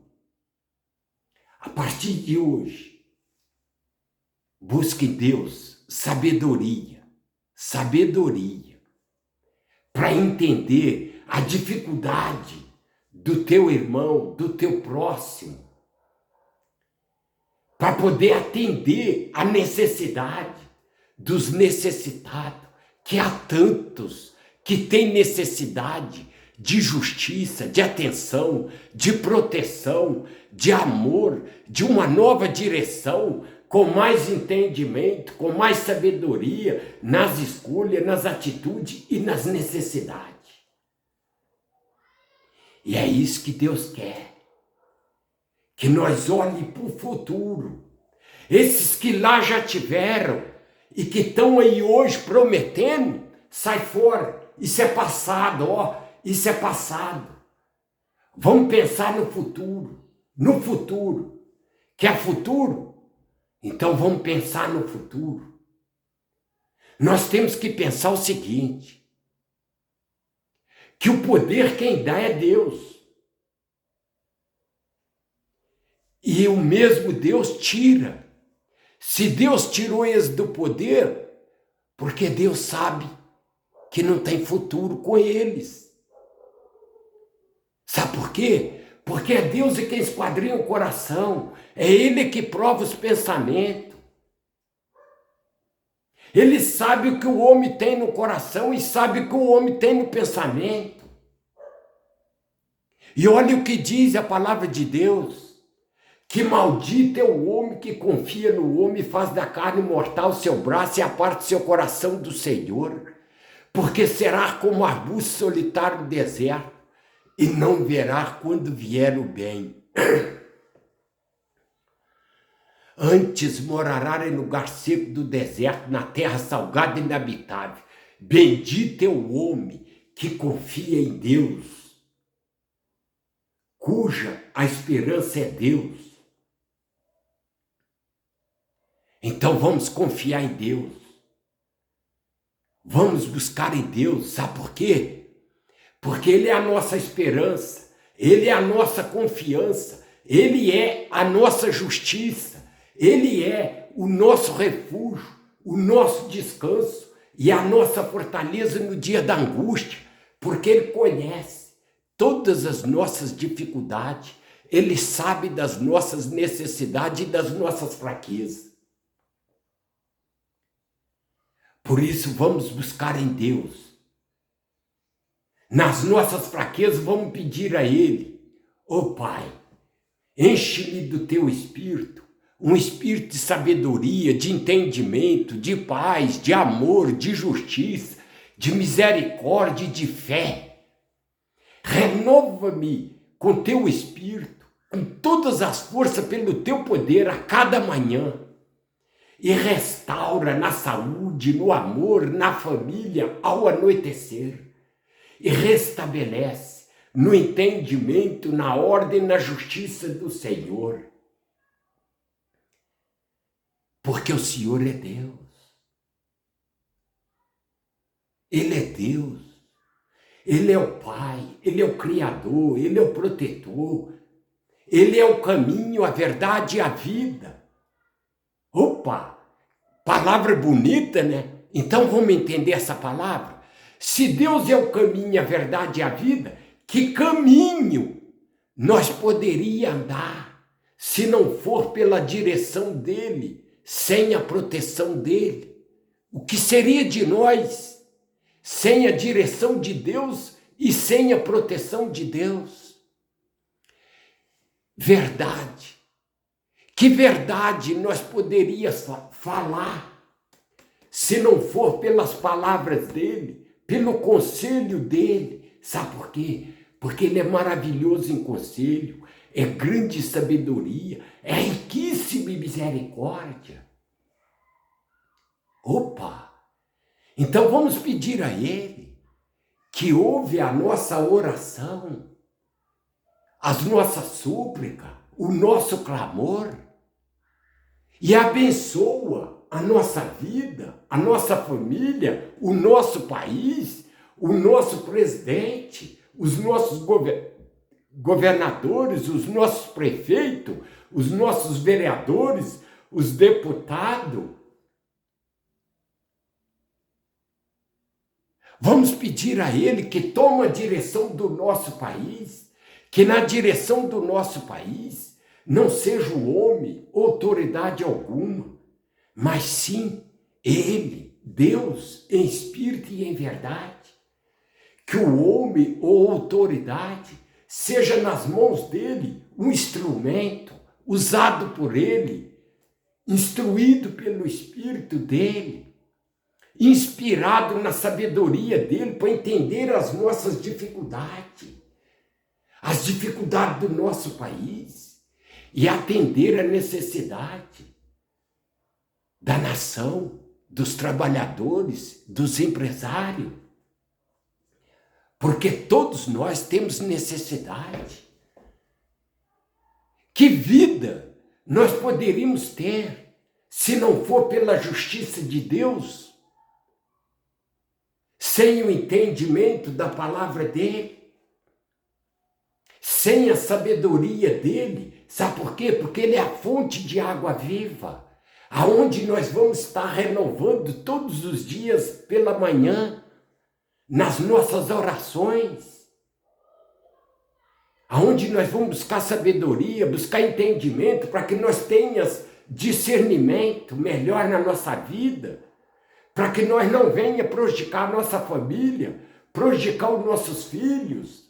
A partir de hoje, busque em Deus sabedoria, para entender a dificuldade do teu irmão, do teu próximo, para poder atender a necessidade dos necessitados, que há tantos que têm necessidade de justiça, de atenção, de proteção, de amor, de uma nova direção, com mais entendimento, com mais sabedoria nas escolhas, nas atitudes e nas necessidades. E é isso que Deus quer. Que nós olhemos para o futuro. Esses que lá já tiveram e que estão aí hoje prometendo, sai fora. Isso é passado, ó. Isso é passado. Vamos pensar no futuro. No futuro. Quer futuro? Então vamos pensar no futuro. Nós temos que pensar o seguinte: que o poder quem dá é Deus. E o mesmo Deus tira. Se Deus tirou eles do poder, porque Deus sabe que não tem futuro com eles. Sabe por quê? Porque é Deus quem esquadrinha o coração. É Ele que prova os pensamentos. Ele sabe o que o homem tem no coração e sabe o que o homem tem no pensamento. E olha o que diz a palavra de Deus. Que maldito é o homem que confia no homem e faz da carne mortal seu braço e aparte seu coração do Senhor. Porque será como arbusto solitário no deserto e não verá quando vier o bem. Antes morará em lugar seco do deserto, na terra salgada e inabitável. Bendito é o homem que confia em Deus, cuja a esperança é Deus. Então vamos confiar em Deus. Vamos buscar em Deus. Sabe por quê? Porque Ele é a nossa esperança. Ele é a nossa confiança. Ele é a nossa justiça. Ele é o nosso refúgio, o nosso descanso e a nossa fortaleza no dia da angústia. Porque Ele conhece todas as nossas dificuldades. Ele sabe das nossas necessidades e das nossas fraquezas. Por isso, vamos buscar em Deus. Nas nossas fraquezas, vamos pedir a Ele: ó Pai, enche-me do Teu Espírito, um espírito de sabedoria, de entendimento, de paz, de amor, de justiça, de misericórdia e de fé. Renova-me com Teu Espírito, com todas as forças pelo Teu poder a cada manhã. E restaura na saúde, no amor, na família, ao anoitecer. E restabelece no entendimento, na ordem, na justiça do Senhor. Porque o Senhor é Deus. Ele é Deus. Ele é o Pai, Ele é o Criador, Ele é o protetor. Ele é o caminho, a verdade e a vida. Opa, palavra bonita, né? Então vamos entender essa palavra? Se Deus é o caminho, a verdade e a vida, Que caminho nós poderíamos andar se não for pela direção dele, sem a proteção dele? O que seria de nós sem a direção de Deus e sem a proteção de Deus? Verdade. Que verdade nós poderíamos falar se não for pelas palavras dele, pelo conselho dele? Sabe por quê? Porque ele é maravilhoso em conselho, é grande sabedoria, é riquíssima em misericórdia. Opa! Então vamos pedir a ele que ouve a nossa oração, as nossas súplicas, o nosso clamor e abençoa a nossa vida, a nossa família, o nosso país, o nosso presidente, os nossos governadores, os nossos prefeitos, os nossos vereadores, os deputados. Vamos pedir a ele que tome a direção do nosso país, que na direção do nosso país não seja o homem, autoridade alguma, mas sim ele, Deus, em espírito e em verdade. Que o homem ou autoridade seja nas mãos dele um instrumento usado por ele, instruído pelo espírito dele, inspirado na sabedoria dele para entender as nossas dificuldades, as dificuldades do nosso país e atender a necessidade da nação, dos trabalhadores, dos empresários. Porque todos nós temos necessidade. Que vida nós poderíamos ter se não for pela justiça de Deus, sem o entendimento da palavra dele, sem a sabedoria dele? Sabe por quê? Porque ele é a fonte de água viva, aonde nós vamos estar renovando todos os dias pela manhã, nas nossas orações, aonde nós vamos buscar sabedoria, buscar entendimento, para que nós tenhamos discernimento melhor na nossa vida, para que nós não venha prejudicar a nossa família, prejudicar os nossos filhos.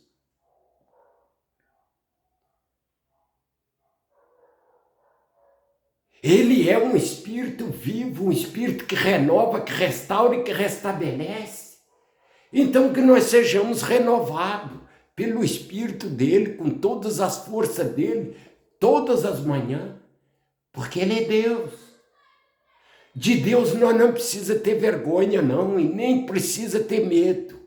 Ele é um espírito vivo, um espírito que renova, que restaura e que restabelece. Então que nós sejamos renovados pelo espírito dele, com todas as forças dele, todas as manhãs, porque ele é Deus. De Deus nós não precisa ter vergonha não, e nem precisa ter medo.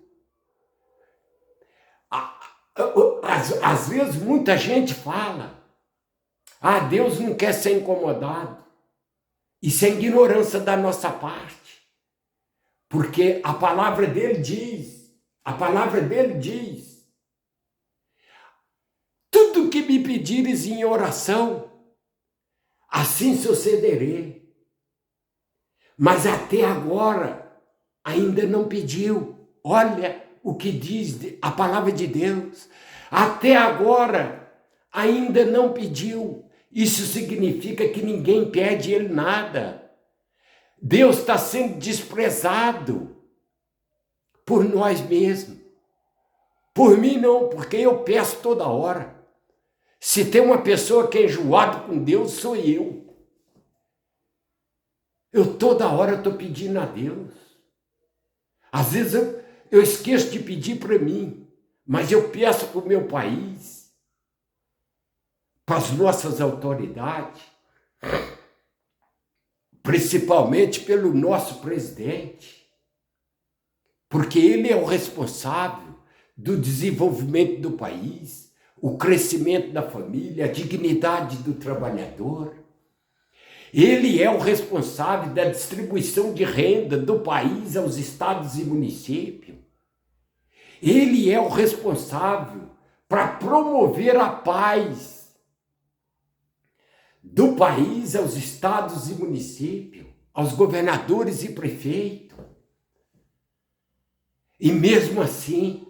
Às vezes muita gente fala, Deus não quer ser incomodado. Isso é ignorância da nossa parte. Porque a palavra dele diz, tudo que me pedires em oração, assim sucederei. Mas até agora ainda não pediu. Olha o que diz a palavra de Deus. Até agora ainda não pediu. Isso significa que ninguém pede ele nada. Deus está sendo desprezado por nós mesmos. Por mim não, porque eu peço toda hora. Se tem uma pessoa que é enjoada com Deus, sou eu. Eu toda hora estou pedindo a Deus. Às vezes eu esqueço de pedir para mim, mas eu peço para o meu país, para as nossas autoridades, principalmente pelo nosso presidente, porque ele é o responsável do desenvolvimento do país, o crescimento da família, a dignidade do trabalhador. Ele é o responsável da distribuição de renda do país aos estados e municípios. Ele é o responsável para promover a paz do país aos estados e municípios, aos governadores e prefeitos. E mesmo assim,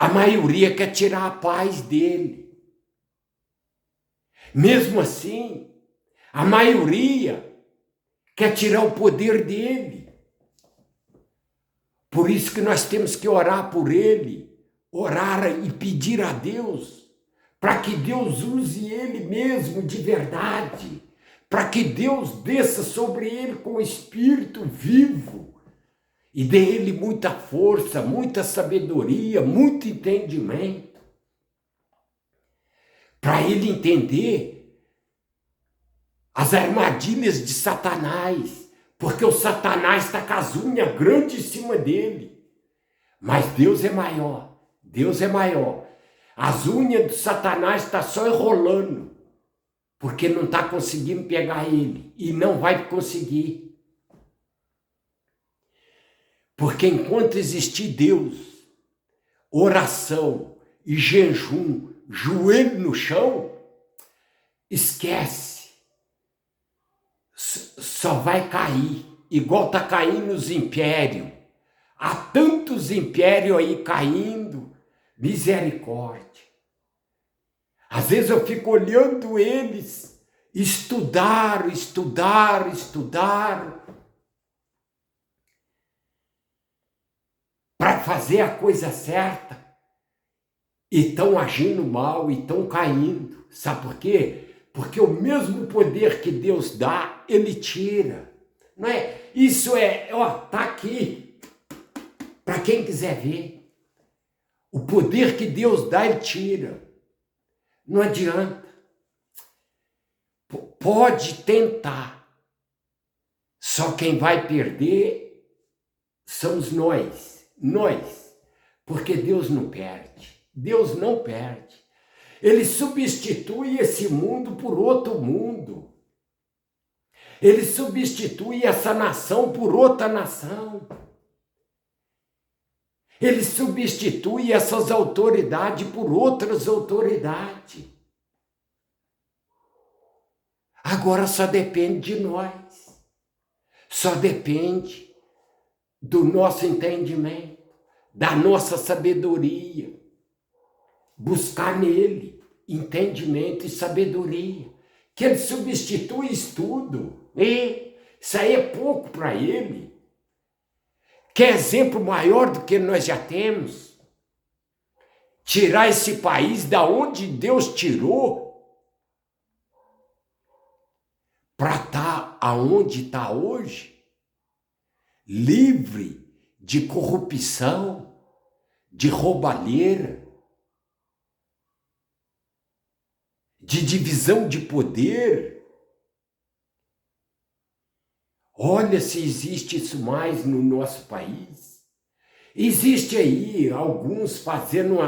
A maioria quer tirar a paz dele. Mesmo assim, a maioria quer tirar o poder dele. Por isso que nós temos que orar por ele, orar e pedir a Deus, para que Deus use ele mesmo de verdade, para que Deus desça sobre ele com o Espírito vivo e dê ele muita força, muita sabedoria, muito entendimento, para ele entender as armadilhas de Satanás, porque o Satanás está com as unhas grandes em cima dele. Mas Deus é maior, Deus é maior. As unhas do Satanás estão só enrolando, porque não está conseguindo pegar ele, e não vai conseguir. Porque enquanto existir Deus, oração e jejum, joelho no chão, esquece. Só vai cair, igual está caindo os impérios. Há tantos impérios aí caindo, misericórdia. Às vezes eu fico olhando eles, estudaram, para fazer a coisa certa, e estão agindo mal, e estão caindo. Sabe por quê? Porque o mesmo poder que Deus dá, ele tira. Não é? Isso tá aqui, para quem quiser ver. O poder que Deus dá, ele tira. Não adianta. Pode tentar. Só quem vai perder somos nós. Nós. Porque Deus não perde. Deus não perde. Ele substitui esse mundo por outro mundo. Ele substitui essa nação por outra nação. Ele substitui essas autoridades por outras autoridades. Agora só depende de nós. Só depende do nosso entendimento, da nossa sabedoria. Buscar nele entendimento e sabedoria, que ele substitui isso tudo. E isso aí é pouco para ele. Que exemplo maior do que nós já temos? Tirar esse país da onde Deus tirou para estar aonde está hoje, livre de corrupção, de roubalheira, de divisão de poder. Olha se existe isso mais no nosso país. Existe aí alguns fazendo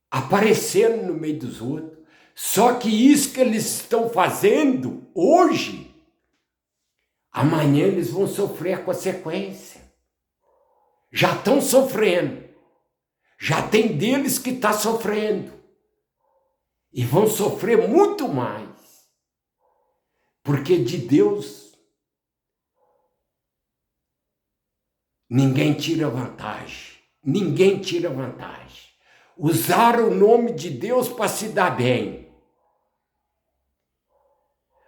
aparecendo no meio dos outros. Só que isso que eles estão fazendo hoje, amanhã eles vão sofrer a consequência. Já estão sofrendo. Já tem deles que está sofrendo. E vão sofrer muito mais. Porque de Deus ninguém tira vantagem. Ninguém tira vantagem. Usar o nome de Deus para se dar bem.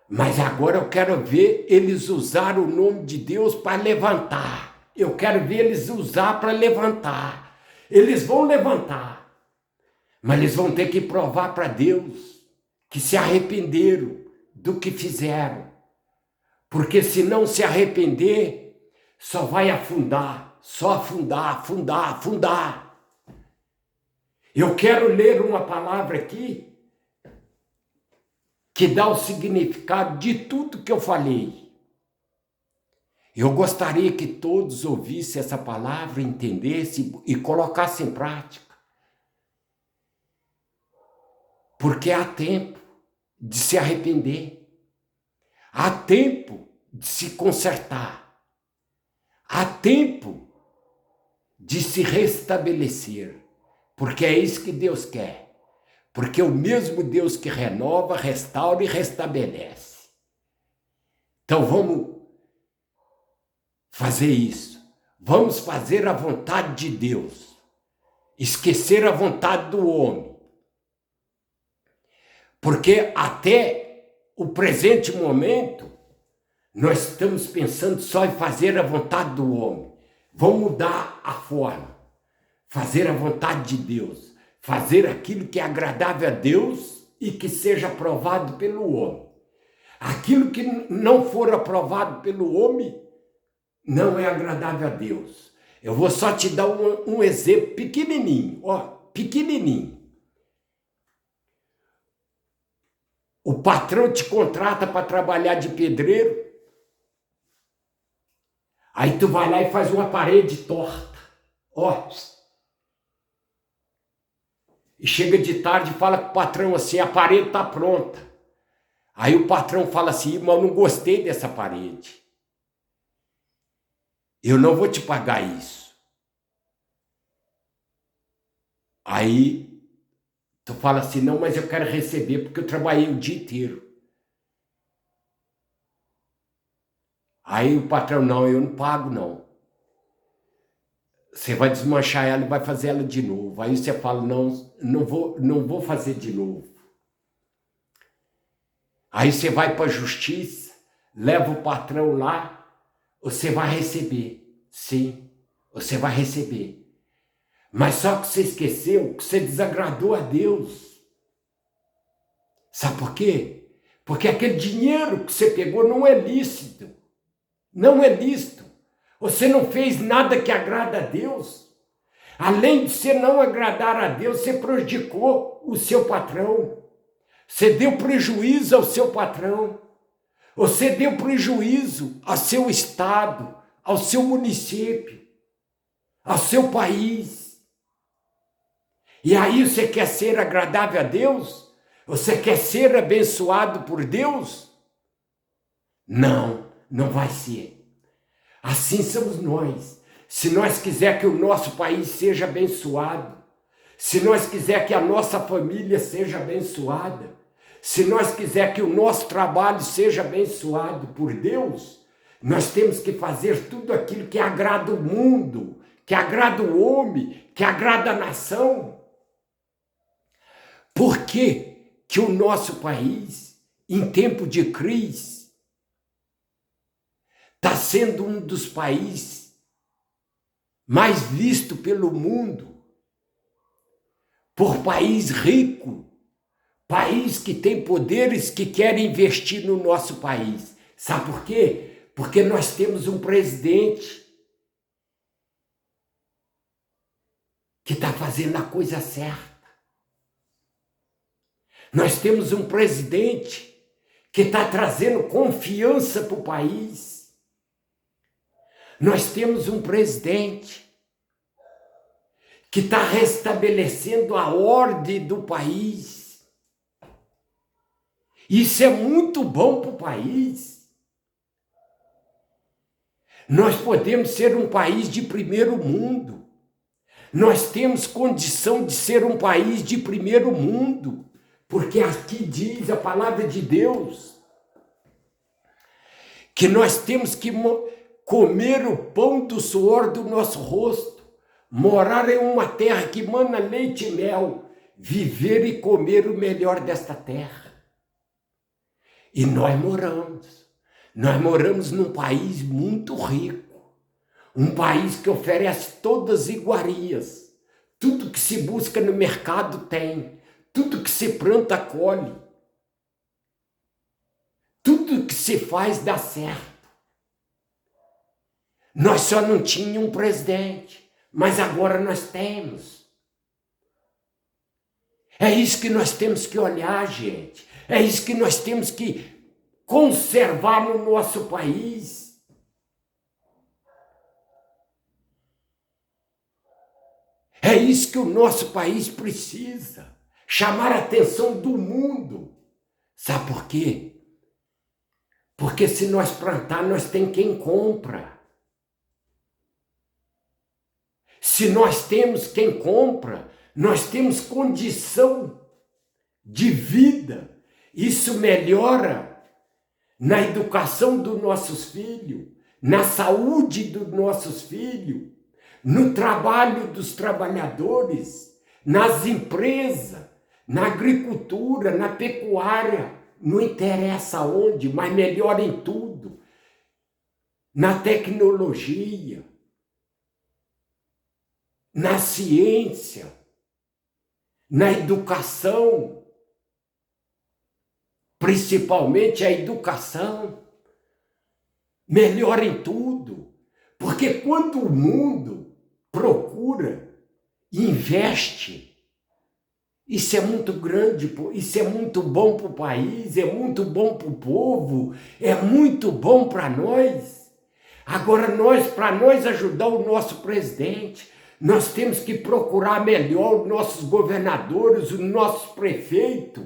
Mas agora eu quero ver eles usar o nome de Deus para levantar. Eu quero ver eles usar para levantar. Eles vão levantar. Mas eles vão ter que provar para Deus que se arrependeram do que fizeram. Porque se não se arrepender, só vai afundar, só afundar, afundar, afundar. Eu quero ler uma palavra aqui que dá o significado de tudo que eu falei. Eu gostaria que todos ouvissem essa palavra, entendessem e colocassem em prática. Porque há tempo de se arrepender. Há tempo de se consertar. Há tempo de se restabelecer. Porque é isso que Deus quer. Porque é o mesmo Deus que renova, restaura e restabelece. Então vamos fazer isso. Vamos fazer a vontade de Deus. esquecer a vontade do homem. Porque até o presente momento, nós estamos pensando só em fazer a vontade do homem. Vamos mudar a forma. Fazer a vontade de Deus. Fazer aquilo que é agradável a Deus e que seja aprovado pelo homem. Aquilo que não for aprovado pelo homem não é agradável a Deus. Eu vou só te dar um exemplo pequenininho, pequenininho. O patrão te contrata para trabalhar de pedreiro, aí tu vai lá e faz uma parede torta, e chega de tarde e fala com o patrão assim, a parede está pronta. Aí o patrão fala assim, mas eu não gostei dessa parede. Eu não vou te pagar isso. Aí tu fala assim, não, mas eu quero receber porque eu trabalhei o dia inteiro. Aí o patrão, não, eu não pago não. Você vai desmanchar ela e vai fazer ela de novo. Aí você fala, não vou fazer de novo. Aí você vai para a justiça, leva o patrão lá, você vai receber. Sim, você vai receber. Mas só que você esqueceu que você desagradou a Deus. Sabe por quê? Porque aquele dinheiro que você pegou não é lícito. Não é lícito. Você não fez nada que agrada a Deus. Além de você não agradar a Deus, você prejudicou o seu patrão. Você deu prejuízo ao seu patrão. Você deu prejuízo ao seu estado, ao seu município, ao seu país. E aí você quer ser agradável a Deus? Você quer ser abençoado por Deus? Não, não vai ser. Assim somos nós. Se nós quiser que o nosso país seja abençoado, se nós quiser que a nossa família seja abençoada, se nós quiser que o nosso trabalho seja abençoado por Deus, nós temos que fazer tudo aquilo que agrada o mundo, que agrada o homem, que agrada a nação. Por que que o nosso país, em tempo de crise, está sendo um dos países mais vistos pelo mundo, por país rico, país que tem poderes que querem investir no nosso país. Sabe por quê? Porque nós temos um presidente que está fazendo a coisa certa. Nós temos um presidente que está trazendo confiança para o país. Nós temos um presidente que está restabelecendo a ordem do país. Isso é muito bom para o país. Nós podemos ser um país de primeiro mundo. Nós temos condição de ser um país de primeiro mundo, porque aqui diz a palavra de Deus que nós temos que comer o pão do suor do nosso rosto, morar em uma terra que mana leite e mel, viver e comer o melhor desta terra. E nós moramos num país muito rico, um país que oferece todas as iguarias, tudo que se busca no mercado tem, tudo que se planta colhe, tudo que se faz dá certo. Nós só não tínhamos um presidente, mas agora nós temos. É isso que nós temos que olhar, gente. É isso que nós temos que conservar no nosso país. É isso que o nosso país precisa. Chamar a atenção do mundo. Sabe por quê? Porque se nós plantar, nós tem quem compra. Se nós temos quem compra, nós temos condição de vida. Isso melhora na educação dos nossos filhos, na saúde dos nossos filhos, no trabalho dos trabalhadores, nas empresas, na agricultura, na pecuária, não interessa onde, mas melhora em tudo, na tecnologia, na ciência, na educação, principalmente a educação, melhora em tudo, porque quando o mundo procura, investe, isso é muito grande, isso é muito bom para o país, é muito bom para o povo, é muito bom para nós. Agora, para nós ajudar o nosso presidente, nós temos que procurar melhor os nossos governadores, os nossos prefeitos,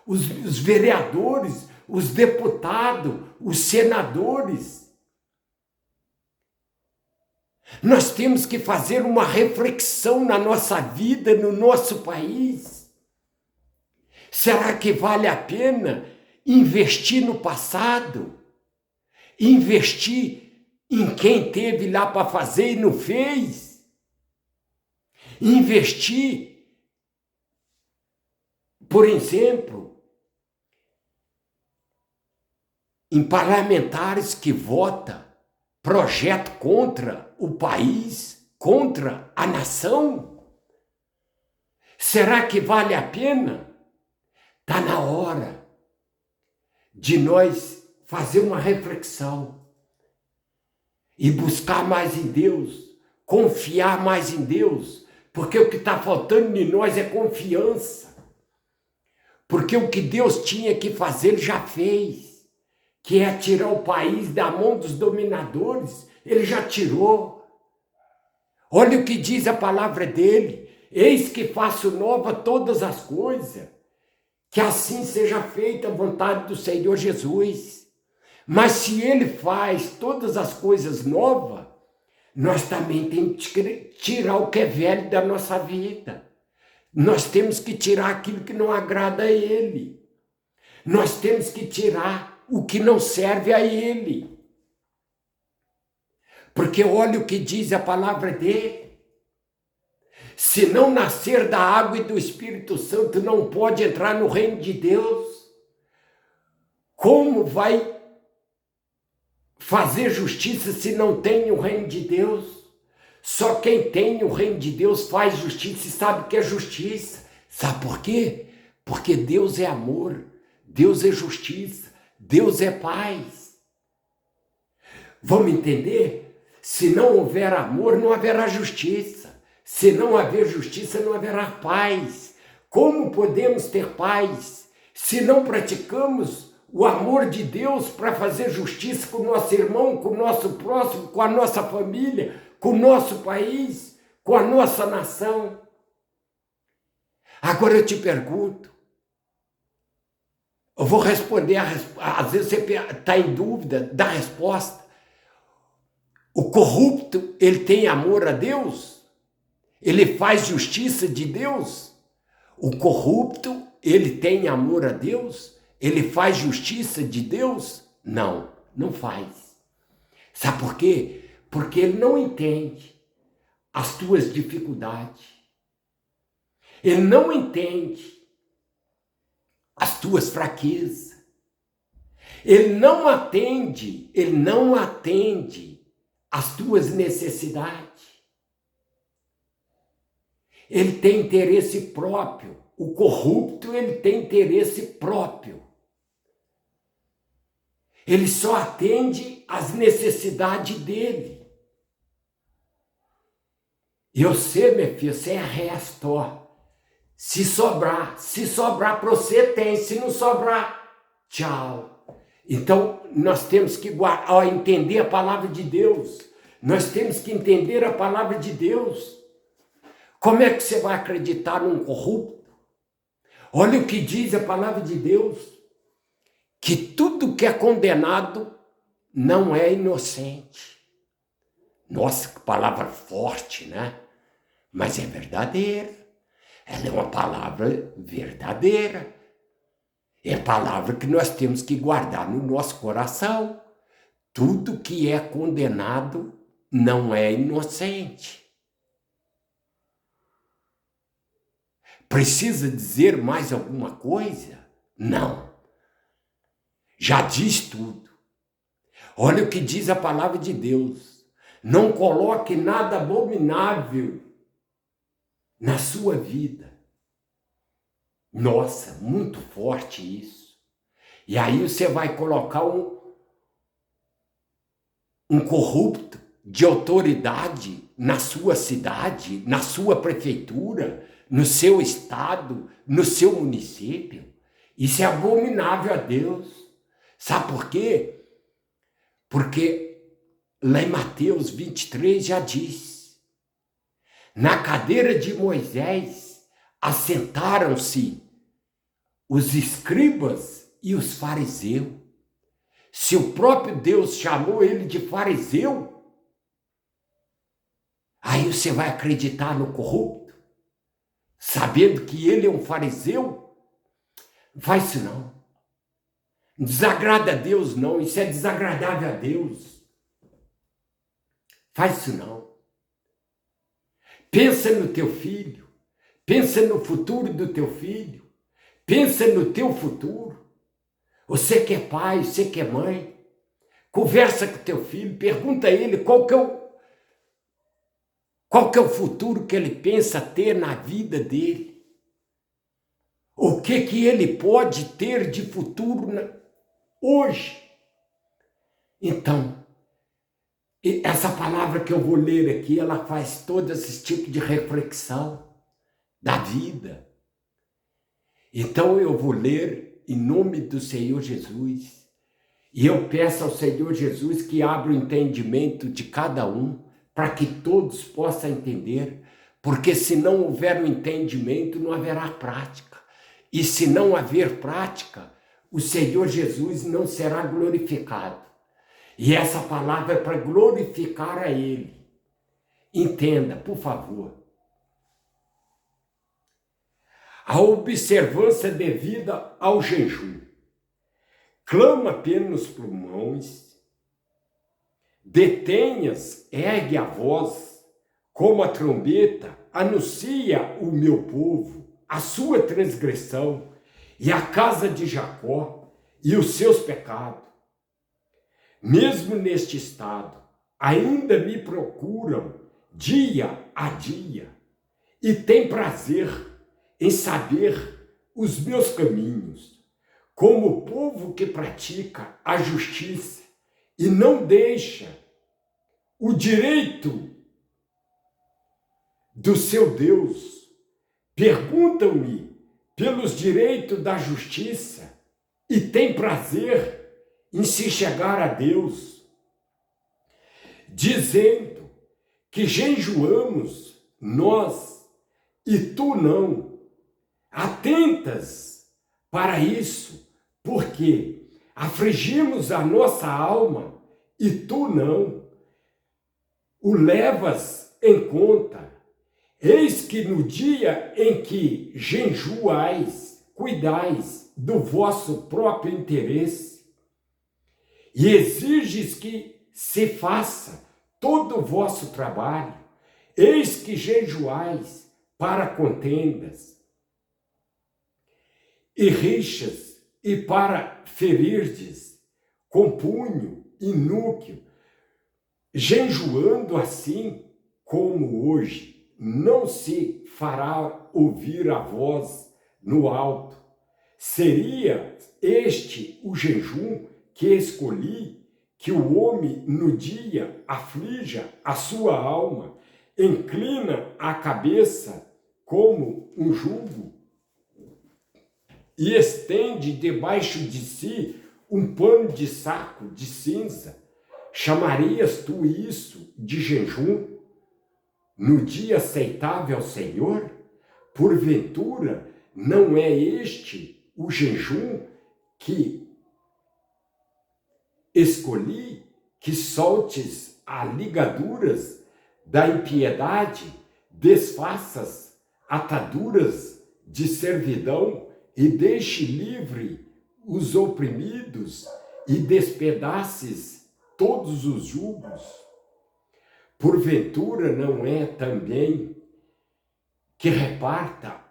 os vereadores, os deputados, os senadores. Nós temos que fazer uma reflexão na nossa vida, no nosso país. Será que vale a pena investir no passado? Investir em quem teve lá para fazer e não fez? Investir, por exemplo, em parlamentares que votam projeto contra o país, contra a nação? Será que vale a pena? Está na hora de nós fazer uma reflexão e buscar mais em Deus, confiar mais em Deus, porque o que está faltando em nós é confiança. Porque o que Deus tinha que fazer, Ele já fez, que é tirar o país da mão dos dominadores, Ele já tirou. Olha o que diz a palavra dele: eis que faço nova todas as coisas. Que assim seja feita a vontade do Senhor Jesus. Mas se Ele faz todas as coisas novas, nós também temos que tirar o que é velho da nossa vida. Nós temos que tirar aquilo que não agrada a Ele. Nós temos que tirar o que não serve a Ele. Porque olha o que diz a palavra dele. Se não nascer da água e do Espírito Santo, não pode entrar no reino de Deus. Como vai fazer justiça se não tem o reino de Deus? Só quem tem o reino de Deus faz justiça e sabe o que é justiça. Sabe por quê? Porque Deus é amor, Deus é justiça, Deus é paz. Vamos entender? Se não houver amor, não haverá justiça. Se não haver justiça, não haverá paz. Como podemos ter paz se não praticamos o amor de Deus para fazer justiça com o nosso irmão, com o nosso próximo, com a nossa família, com o nosso país, com a nossa nação? Agora eu te pergunto, eu vou responder, às vezes você está em dúvida da resposta. O corrupto, ele tem amor a Deus? Ele faz justiça de Deus? O corrupto, ele tem amor a Deus? Ele faz justiça de Deus? Não, não faz. Sabe por quê? Porque ele não entende as tuas dificuldades. Ele não entende as tuas fraquezas. Ele não atende as tuas necessidades. Ele tem interesse próprio. O corrupto, ele tem interesse próprio. Ele só atende às necessidades dele. E você, minha filha, você é resto, ó. Se sobrar para você, tem. Se não sobrar, tchau. Então, nós temos que entender a palavra de Deus. Nós temos que entender a palavra de Deus. Como é que você vai acreditar num corrupto? Olha o que diz a palavra de Deus, que tudo que é condenado não é inocente. Nossa, que palavra forte, né? Mas é verdadeira. Ela é uma palavra verdadeira. É a palavra que nós temos que guardar no nosso coração. Tudo que é condenado não é inocente. Precisa dizer mais alguma coisa? Não. Já diz tudo. Olha o que diz a palavra de Deus. Não coloque nada abominável na sua vida. Nossa, muito forte isso. E aí você vai colocar um corrupto de autoridade na sua cidade, na sua prefeitura, no seu estado, no seu município. Isso é abominável a Deus. Sabe por quê? Porque lá em Mateus 23 já diz: na cadeira de Moisés assentaram-se os escribas e os fariseus. Se o próprio Deus chamou ele de fariseu, aí você vai acreditar no corrupto, sabendo que ele é um fariseu? Não faz isso não. Não desagrada a Deus não, isso é desagradável a Deus. Faz isso não. Pensa no teu filho, pensa no futuro do teu filho, pensa no teu futuro. Você que é pai, você que é mãe, conversa com teu filho, pergunta a ele qual que é o futuro que ele pensa ter na vida dele. O que ele pode ter de futuro hoje. Então, essa palavra que eu vou ler aqui, ela faz todo esse tipo de reflexão da vida. Então eu vou ler em nome do Senhor Jesus, e eu peço ao Senhor Jesus que abra o entendimento de cada um, para que todos possam entender, porque se não houver um entendimento, não haverá prática, e se não haver prática, o Senhor Jesus não será glorificado, e essa palavra é para glorificar a Ele. Entenda, por favor. A observância devida ao jejum. Clama pelos pulmões, detenhas, ergue a voz, como a trombeta, anuncia o meu povo, a sua transgressão, e a casa de Jacó, e os seus pecados. Mesmo neste estado, ainda me procuram dia a dia, e têm prazer em saber os meus caminhos, como o povo que pratica a justiça e não deixa o direito do seu Deus. Perguntam-me pelos direitos da justiça e têm prazer em se chegar a Deus, dizendo que jejuamos nós e tu não. Atentas para isso, porque afligimos a nossa alma e tu não o levas em conta. Eis que no dia em que jejuais, cuidais do vosso próprio interesse e exiges que se faça todo o vosso trabalho, eis que jejuais para contendas e rixas, e para ferirdes com punho e núquio, jejuando assim como hoje, não se fará ouvir a voz no alto. Seria este o jejum que escolhi, que o homem no dia aflija a sua alma, inclina a cabeça como um jugo, e estende debaixo de si um pano de saco de cinza. Chamarias tu isso de jejum no dia aceitável ao Senhor? Porventura, não é este o jejum que escolhi, que soltes as ligaduras da impiedade, desfaças ataduras de servidão, e deixe livre os oprimidos, e despedaces todos os jugos? Porventura não é também que reparta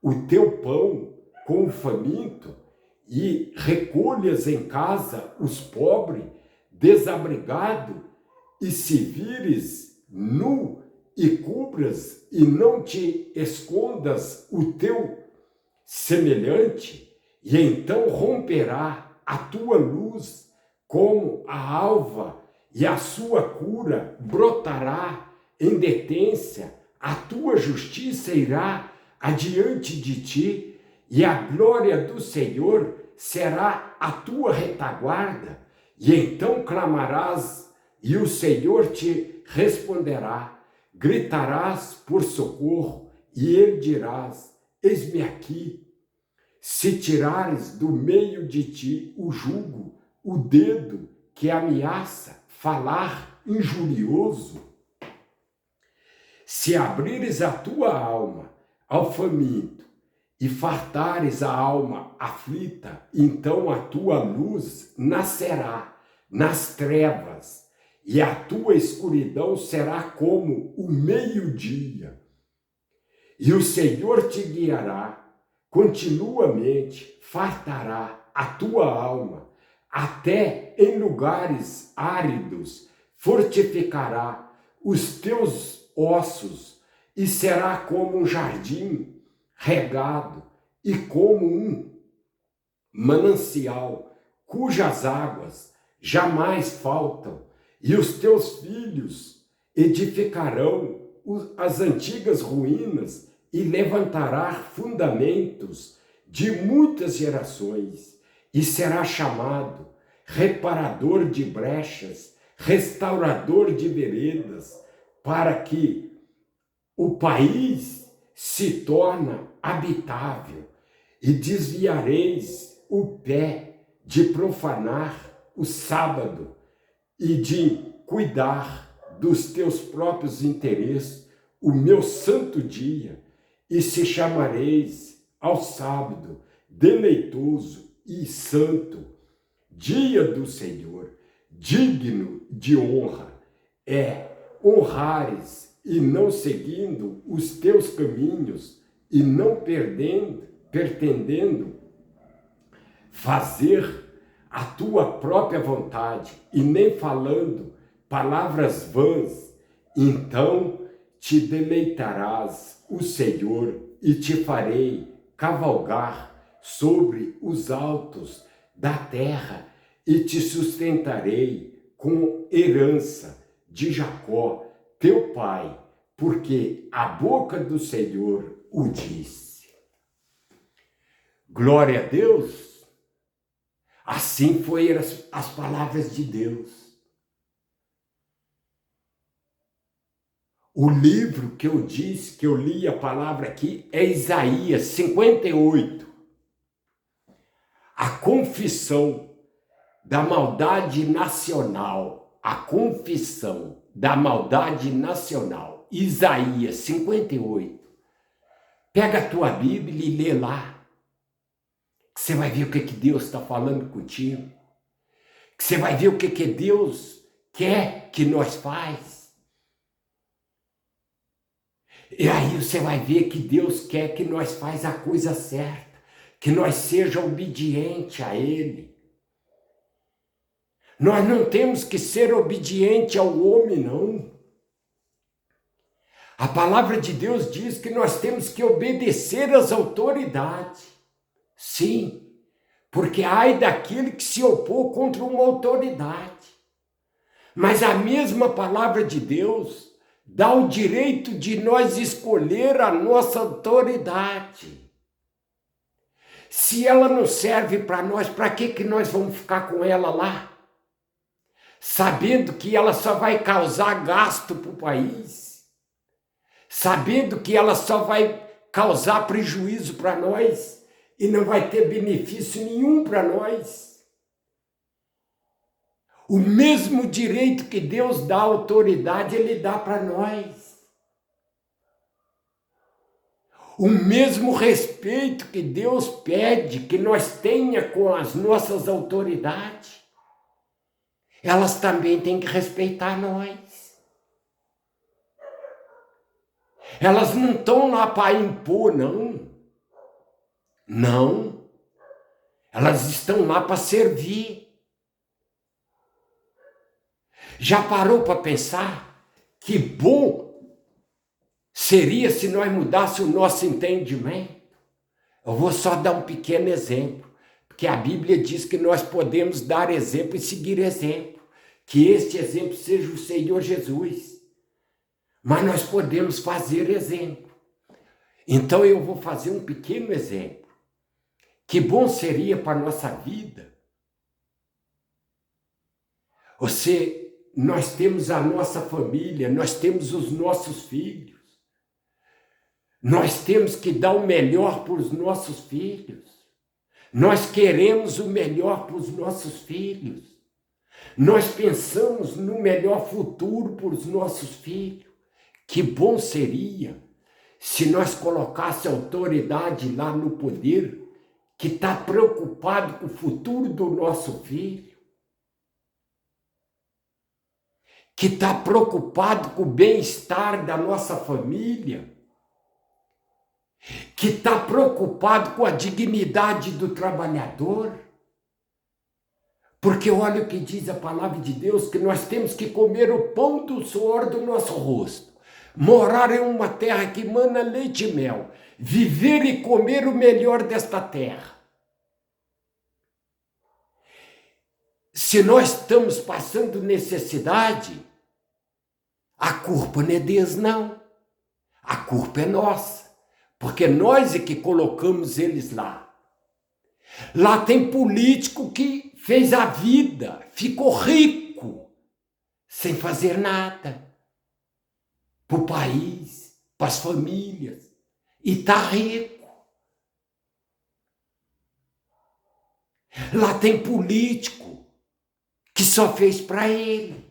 o teu pão com o faminto e recolhas em casa os pobres, desabrigado, e se vires nu e cubras e não te escondas o teu semelhante, e então romperá a tua luz como a alva, e a sua cura brotará em detência, a tua justiça irá adiante de ti, e a glória do Senhor será a tua retaguarda, e então clamarás, e o Senhor te responderá, gritarás por socorro, e ele dirás, eis-me aqui. Se tirares do meio de ti o jugo, o dedo que ameaça falar injurioso, se abrires a tua alma ao faminto e fartares a alma aflita, então a tua luz nascerá nas trevas e a tua escuridão será como o meio-dia. E o Senhor te guiará continuamente, fartará a tua alma, até em lugares áridos, fortificará os teus ossos, e será como um jardim regado, e como um manancial, cujas águas jamais faltam, e os teus filhos edificarão as antigas ruínas, e levantará fundamentos de muitas gerações, e será chamado reparador de brechas, restaurador de veredas, para que o país se torne habitável, e desviareis o pé de profanar o sábado e de cuidar dos teus próprios interesses, o meu santo dia, e se chamareis ao sábado deleitoso e santo, dia do Senhor, digno de honra, é honrares e não seguindo os teus caminhos e não pretendendo fazer a tua própria vontade e nem falando palavras vãs, então te deleitarás o Senhor e te farei cavalgar sobre os altos da terra e te sustentarei com herança de Jacó, teu pai, porque a boca do Senhor o disse. Glória a Deus! Assim foram as palavras de Deus. O livro que eu disse, que eu li a palavra aqui, é Isaías 58. A confissão da maldade nacional. A confissão da maldade nacional. Isaías 58. Pega a tua Bíblia e lê lá. Que você vai ver o que Deus está falando contigo. Que você vai ver o que Deus quer que nós faz. E aí você vai ver que Deus quer que nós faz a coisa certa, que nós seja obediente a Ele. Nós não temos que ser obediente ao homem, não. A palavra de Deus diz que nós temos que obedecer às autoridades. Sim, porque ai daquele que se opor contra uma autoridade. Mas a mesma palavra de Deus dá o direito de nós escolher a nossa autoridade. Se ela não serve para nós, para que nós vamos ficar com ela lá? Sabendo que ela só vai causar gasto para o país. Sabendo que ela só vai causar prejuízo para nós e não vai ter benefício nenhum para nós. O mesmo direito que Deus dá à autoridade, Ele dá para nós. O mesmo respeito que Deus pede que nós tenha com as nossas autoridades, elas também têm que respeitar nós. Elas não estão lá para impor, não. Não. Elas estão lá para servir. Já parou para pensar que bom seria se nós mudássemos o nosso entendimento? Eu vou só dar um pequeno exemplo, porque a Bíblia diz que nós podemos dar exemplo e seguir exemplo, que este exemplo seja o Senhor Jesus. Mas nós podemos fazer exemplo. Então eu vou fazer um pequeno exemplo. Que bom seria para a nossa vida. Nós temos a nossa família, nós temos os nossos filhos. Nós temos que dar o melhor para os nossos filhos. Nós queremos o melhor para os nossos filhos. Nós pensamos no melhor futuro para os nossos filhos. Que bom seria se nós colocássemos autoridade lá no poder, que está preocupado com o futuro do nosso filho, que está preocupado com o bem-estar da nossa família, que está preocupado com a dignidade do trabalhador. Porque olha o que diz a palavra de Deus, que nós temos que comer o pão do suor do nosso rosto, morar em uma terra que mana leite e mel, viver e comer o melhor desta terra. Se nós estamos passando necessidade, a culpa não é deles, não. A culpa é nossa, porque nós é que colocamos eles lá. Lá tem político que fez a vida, ficou rico, sem fazer nada para o país, para as famílias, e está rico. Lá tem político que só fez para ele.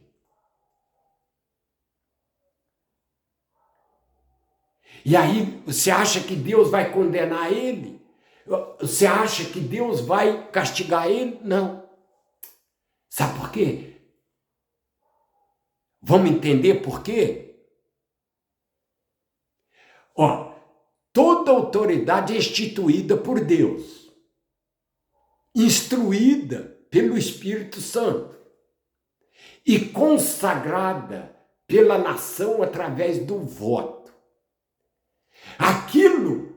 E aí você acha que Deus vai condenar ele? Você acha que Deus vai castigar ele? Não. Sabe por quê? Vamos entender por quê? Ó, toda autoridade é instituída por Deus, instruída pelo Espírito Santo e consagrada pela nação através do voto. Aquilo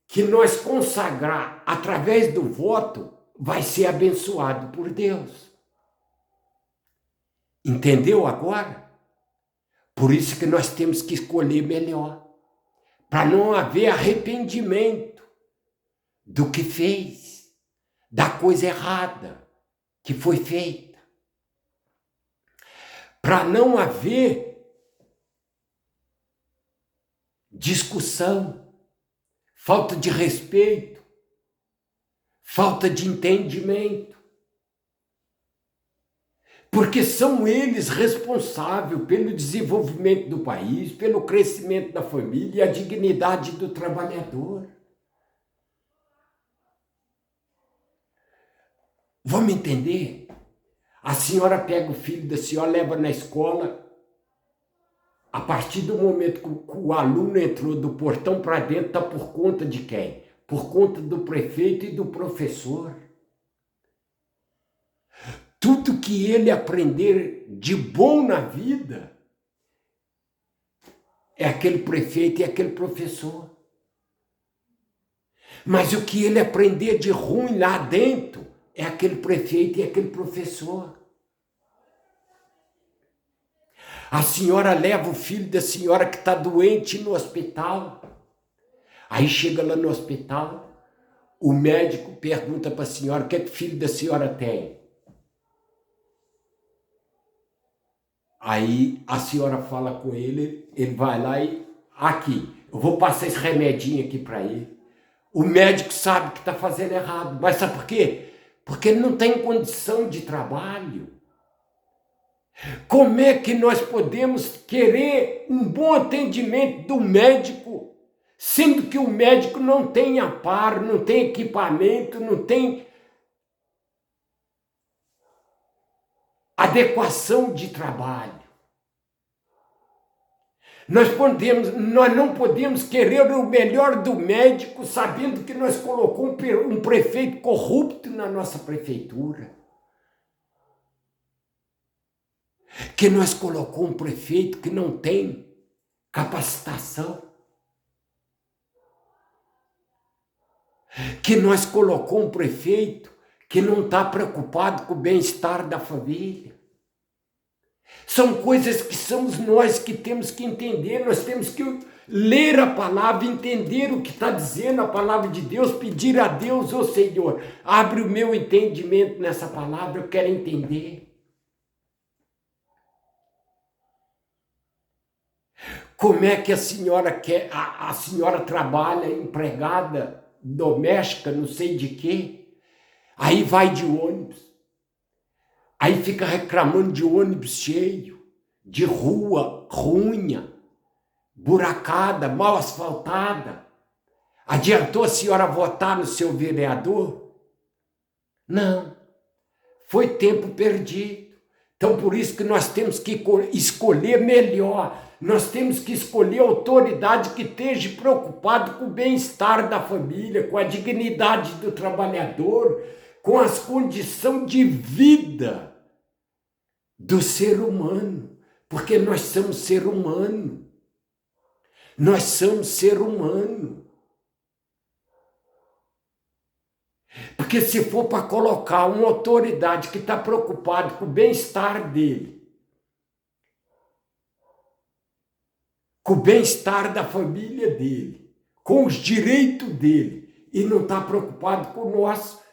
que nós consagrar através do voto vai ser abençoado por Deus. Entendeu agora? Por isso que nós temos que escolher melhor, para não haver arrependimento do que fez, da coisa errada que foi feita. Para não haver discussão, falta de respeito, falta de entendimento. Porque são eles responsáveis pelo desenvolvimento do país, pelo crescimento da família e a dignidade do trabalhador. Vamos entender? A senhora pega o filho da senhora, leva na escola. A partir do momento que o aluno entrou do portão para dentro, está por conta de quem? Por conta do prefeito e do professor. Tudo que ele aprender de bom na vida é aquele prefeito e aquele professor. Mas o que ele aprender de ruim lá dentro é aquele prefeito e aquele professor. A senhora leva o filho da senhora que está doente no hospital. Aí chega lá no hospital, o médico pergunta para a senhora o que é que o filho da senhora tem. Aí a senhora fala com ele, ele vai lá e... Aqui, eu vou passar esse remedinho aqui para ele. O médico sabe que está fazendo errado, mas sabe por quê? Porque ele não tem condição de trabalho. Como é que nós podemos querer um bom atendimento do médico, sendo que o médico não tem amparo, não tem equipamento, não tem adequação de trabalho? Nós não podemos querer o melhor do médico sabendo que nós colocamos um prefeito corrupto na nossa prefeitura. Que nós colocamos um prefeito que não tem capacitação. Que nós colocamos um prefeito que não está preocupado com o bem-estar da família. São coisas que somos nós que temos que entender, nós temos que ler a palavra, entender o que está dizendo a palavra de Deus, pedir a Deus, ô Senhor, abre o meu entendimento nessa palavra, eu quero entender. Como é que a senhora quer, a senhora trabalha empregada doméstica, não sei de quê, aí vai de ônibus, aí fica reclamando de ônibus cheio, de rua ruim, buracada, mal asfaltada. Adiantou a senhora votar no seu vereador? Não, foi tempo perdido. Então por isso que nós temos que escolher melhor. Nós temos que escolher autoridade que esteja preocupado com o bem-estar da família, com a dignidade do trabalhador, com as condições de vida do ser humano, porque nós somos ser humano. Nós somos ser humano. Porque se for para colocar uma autoridade que está preocupada com o bem-estar dele, com o bem-estar da família dele, com os direitos dele, e não está preocupado com o nosso,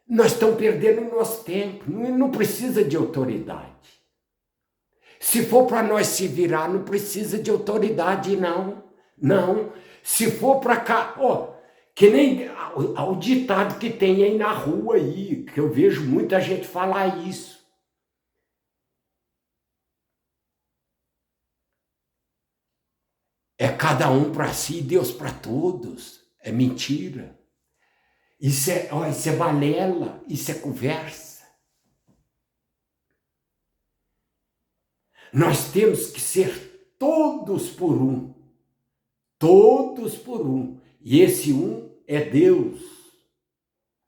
nós estamos perdendo o nosso tempo. Não precisa de autoridade. Se for para nós se virar, não precisa de autoridade, não. Não. Se for para cá, que nem o ditado que tem aí na rua aí, que eu vejo muita gente falar isso. É cada um para si e Deus para todos. É mentira. Isso é balela, isso é conversa. Nós temos que ser todos por um. Todos por um. E esse um é Deus.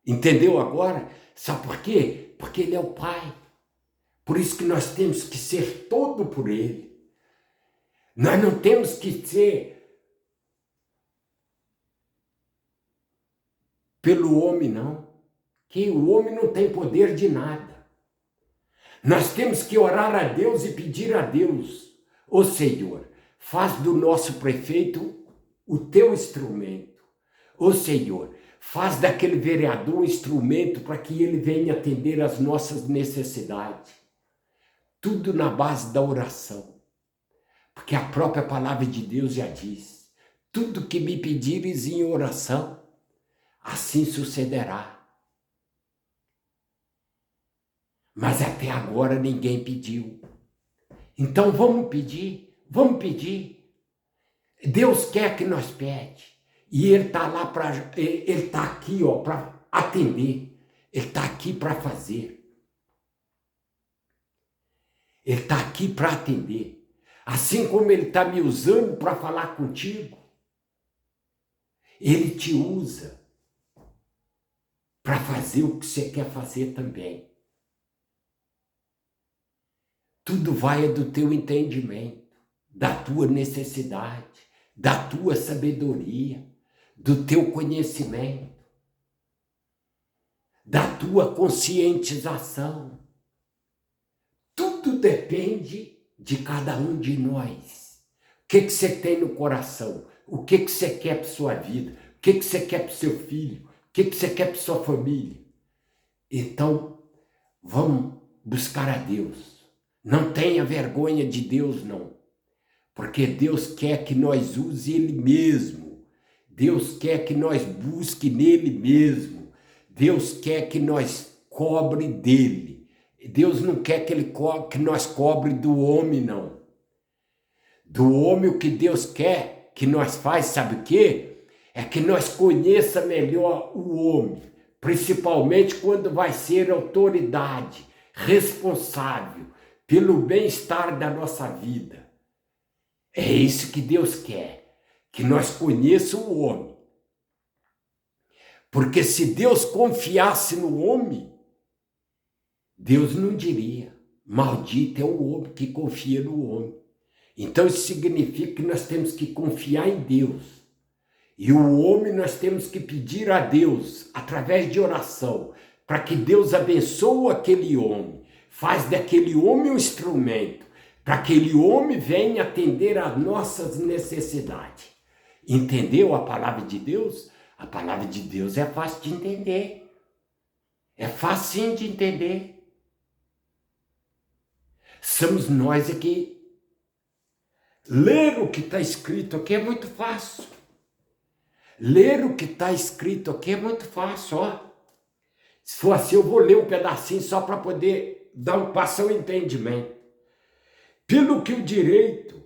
Entendeu agora? Sabe por quê? Porque Ele é o Pai. Por isso que nós temos que ser todo por Ele. Nós não temos que ser pelo homem, não. Que o homem não tem poder de nada. Nós temos que orar a Deus e pedir a Deus: ô Senhor, faz do nosso prefeito o teu instrumento. Ô Senhor, faz daquele vereador um instrumento para que ele venha atender às nossas necessidades. Tudo na base da oração. Porque a própria palavra de Deus já diz: tudo que me pedires em oração, assim sucederá. Mas até agora ninguém pediu. Então vamos pedir, vamos pedir. Deus quer que nós pede. E Ele está lá Ele está aqui, para atender. Ele está aqui para fazer. Ele está aqui para atender. Assim como Ele está me usando para falar contigo, Ele te usa para fazer o que você quer fazer também. Tudo vai do teu entendimento, da tua necessidade, da tua sabedoria, do teu conhecimento, da tua conscientização. Tudo depende de cada um de nós. O que você tem no coração? O que você quer para sua vida? O que você quer para seu filho? O que você quer para sua família? Então, vamos buscar a Deus. Não tenha vergonha de Deus, não. Porque Deus quer que nós use Ele mesmo. Deus quer que nós busque nele mesmo. Deus quer que nós cobre dele. Deus não quer que nós cobre do homem, não. Do homem o que Deus quer que nós faz, sabe o quê? É que nós conheça melhor o homem. Principalmente quando vai ser autoridade, responsável pelo bem-estar da nossa vida. É isso que Deus quer, que nós conheçamos o homem. Porque se Deus confiasse no homem, Deus não diria: maldito é o homem que confia no homem. Então isso significa que nós temos que confiar em Deus. E o homem nós temos que pedir a Deus, através de oração, para que Deus abençoe aquele homem, faz daquele homem um instrumento, para que aquele homem venha atender às nossas necessidades. Entendeu a palavra de Deus? A palavra de Deus é fácil de entender. É facinho de entender. Somos nós aqui. Ler o que está escrito aqui é muito fácil. Ler o que está escrito aqui é muito fácil, ó. Se for assim, eu vou ler um pedacinho só para poder passar um entendimento. Pelo que o direito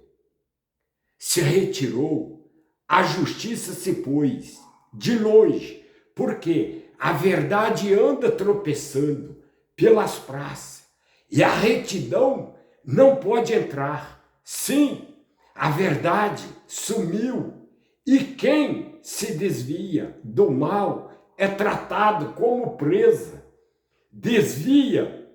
se retirou, a justiça se pôs de longe, porque a verdade anda tropeçando pelas praças e a retidão não pode entrar. Sim, a verdade sumiu e quem se desvia do mal é tratado como presa. Desvia.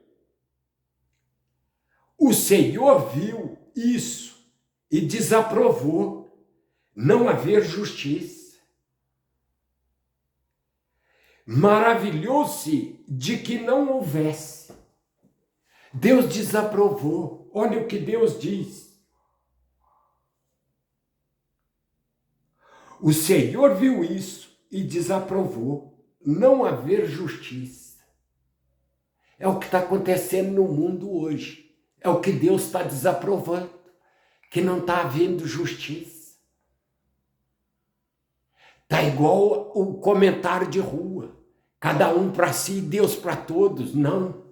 O Senhor viu isso e desaprovou não haver justiça. Maravilhou-se de que não houvesse. Deus desaprovou. Olha o que Deus diz. O Senhor viu isso e desaprovou não haver justiça. É o que está acontecendo no mundo hoje. É o que Deus está desaprovando, que não está havendo justiça. Está igual o comentário de rua. Cada um para si, Deus para todos. Não.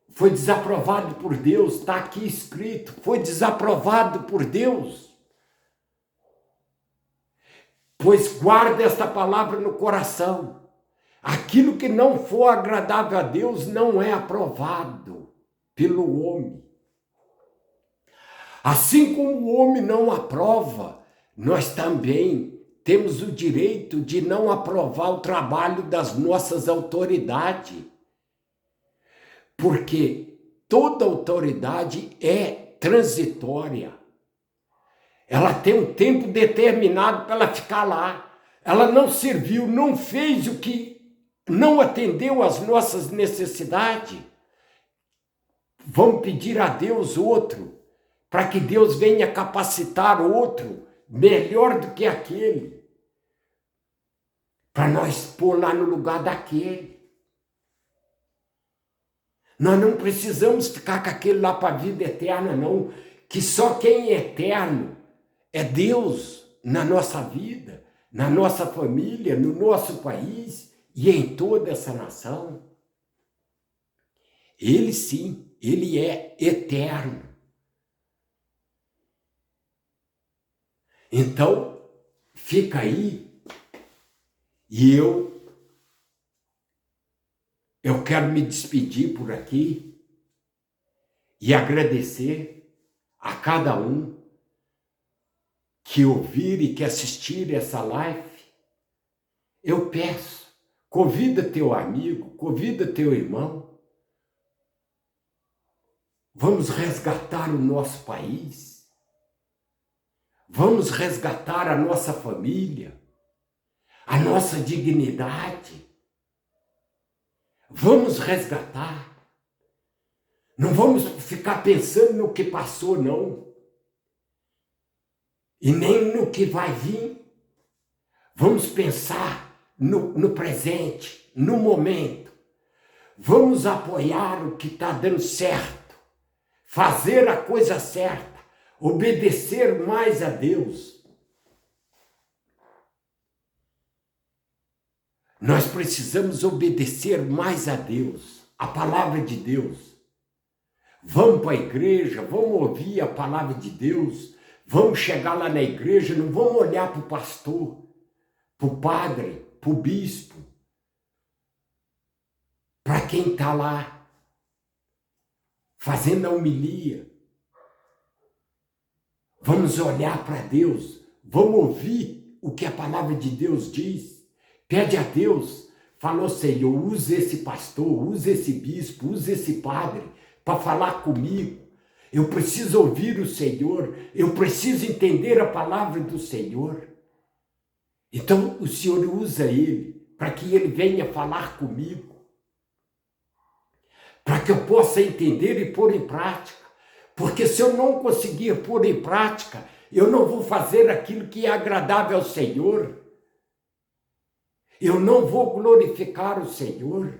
Foi desaprovado por Deus. Está aqui escrito. Foi desaprovado por Deus. Pois guarda esta palavra no coração. Aquilo que não for agradável a Deus não é aprovado pelo homem. Assim como o homem não aprova, nós também temos o direito de não aprovar o trabalho das nossas autoridades. Porque toda autoridade é transitória. Ela tem um tempo determinado para ela ficar lá. Ela não serviu, não fez o que, não atendeu às nossas necessidades. Vamos pedir a Deus outro, para que Deus venha capacitar outro, melhor do que aquele, para nós pôr lá no lugar daquele. Nós não precisamos ficar com aquele lá para a vida eterna, não, que só quem é eterno é Deus na nossa vida, na nossa família, no nosso país e em toda essa nação. Ele sim, ele é eterno. Então, fica aí e eu quero me despedir por aqui e agradecer a cada um que ouvir e que assistir essa live. Eu peço, convida teu amigo, convida teu irmão. Vamos resgatar o nosso país. Vamos resgatar a nossa família, a nossa dignidade. Vamos resgatar. Não vamos ficar pensando no que passou, não. E nem no que vai vir. Vamos pensar no presente, no momento. Vamos apoiar o que está dando certo. Fazer a coisa certa. Obedecer mais a Deus. Nós precisamos obedecer mais a Deus, a palavra de Deus. Vamos para a igreja, vamos ouvir a palavra de Deus, vamos chegar lá na igreja, não vamos olhar para o pastor, para o padre, para o bispo, para quem está lá, fazendo a homilia. Vamos olhar para Deus, vamos ouvir o que a palavra de Deus diz. Pede a Deus, falou, Senhor, use esse pastor, use esse bispo, use esse padre para falar comigo. Eu preciso ouvir o Senhor, eu preciso entender a palavra do Senhor. Então o Senhor usa ele para que ele venha falar comigo, para que eu possa entender e pôr em prática. Porque se eu não conseguir pôr em prática, eu não vou fazer aquilo que é agradável ao Senhor. Eu não vou glorificar o Senhor.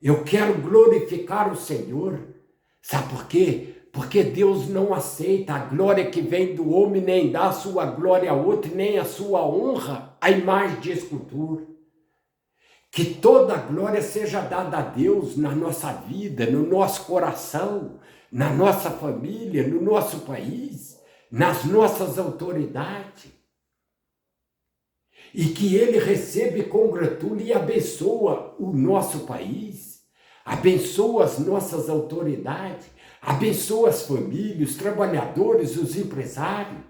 Eu quero glorificar o Senhor. Sabe por quê? Porque Deus não aceita a glória que vem do homem, nem dá a sua glória a outro, nem a sua honra à imagem de escultura. Que toda a glória seja dada a Deus na nossa vida, no nosso coração, na nossa família, no nosso país, nas nossas autoridades. E que Ele receba e congratule e abençoa o nosso país, abençoa as nossas autoridades, abençoa as famílias, os trabalhadores, os empresários.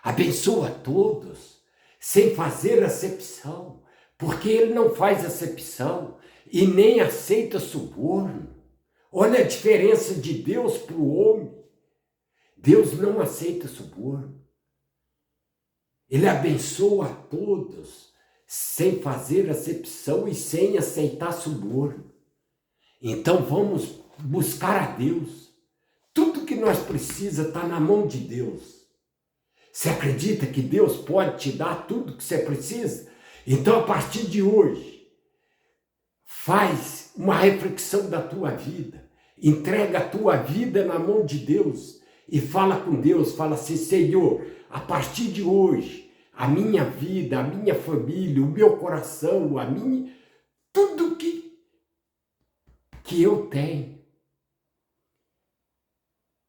Abençoa todos, sem fazer acepção. Porque ele não faz acepção e nem aceita suborno. Olha a diferença de Deus para o homem. Deus não aceita suborno. Ele abençoa a todos sem fazer acepção e sem aceitar suborno. Então vamos buscar a Deus. Tudo que nós precisamos está na mão de Deus. Você acredita que Deus pode te dar tudo que você precisa? Então, a partir de hoje, faz uma reflexão da tua vida, entrega a tua vida na mão de Deus e fala com Deus, fala assim, Senhor, a partir de hoje, a minha vida, a minha família, o meu coração, tudo que eu tenho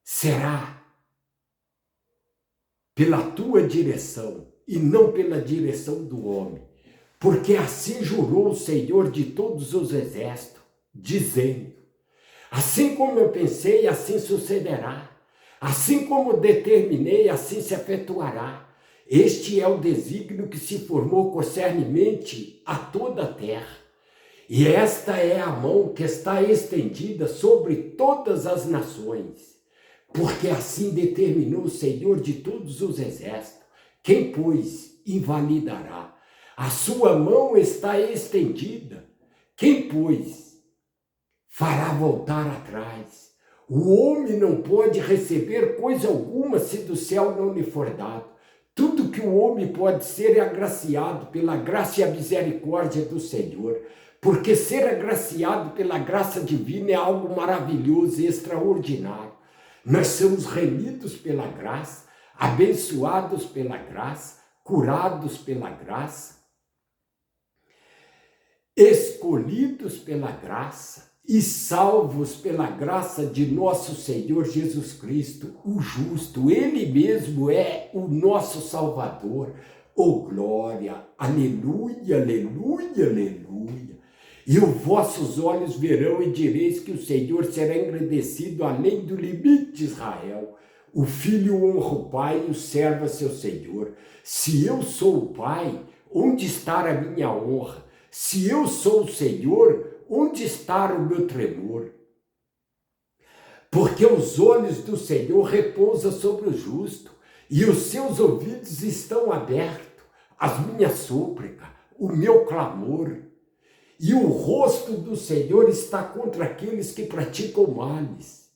será pela tua direção e não pela direção do homem. Porque assim jurou o Senhor de todos os exércitos, dizendo, assim como eu pensei, assim sucederá. Assim como determinei, assim se efetuará. Este é o desígnio que se formou concernemente a toda a terra. E esta é a mão que está estendida sobre todas as nações. Porque assim determinou o Senhor de todos os exércitos. Quem, pois, invalidará? A sua mão está estendida. Quem, pois, fará voltar atrás? O homem não pode receber coisa alguma se do céu não lhe for dado. Tudo que o homem pode ser é agraciado pela graça e a misericórdia do Senhor. Porque ser agraciado pela graça divina é algo maravilhoso e extraordinário. Nós somos remidos pela graça, abençoados pela graça, curados pela graça, escolhidos pela graça e salvos pela graça de nosso Senhor Jesus Cristo, o justo. Ele mesmo é o nosso Salvador. Oh, glória! Aleluia, aleluia, aleluia! E os vossos olhos verão e direis que o Senhor será engrandecido além do limite de Israel. O filho honra o pai e o servo a seu Senhor. Se eu sou o pai, onde está a minha honra? Se eu sou o Senhor, onde está o meu tremor? Porque os olhos do Senhor repousam sobre o justo, e os seus ouvidos estão abertos às minhas súplicas, o meu clamor. E o rosto do Senhor está contra aqueles que praticam males.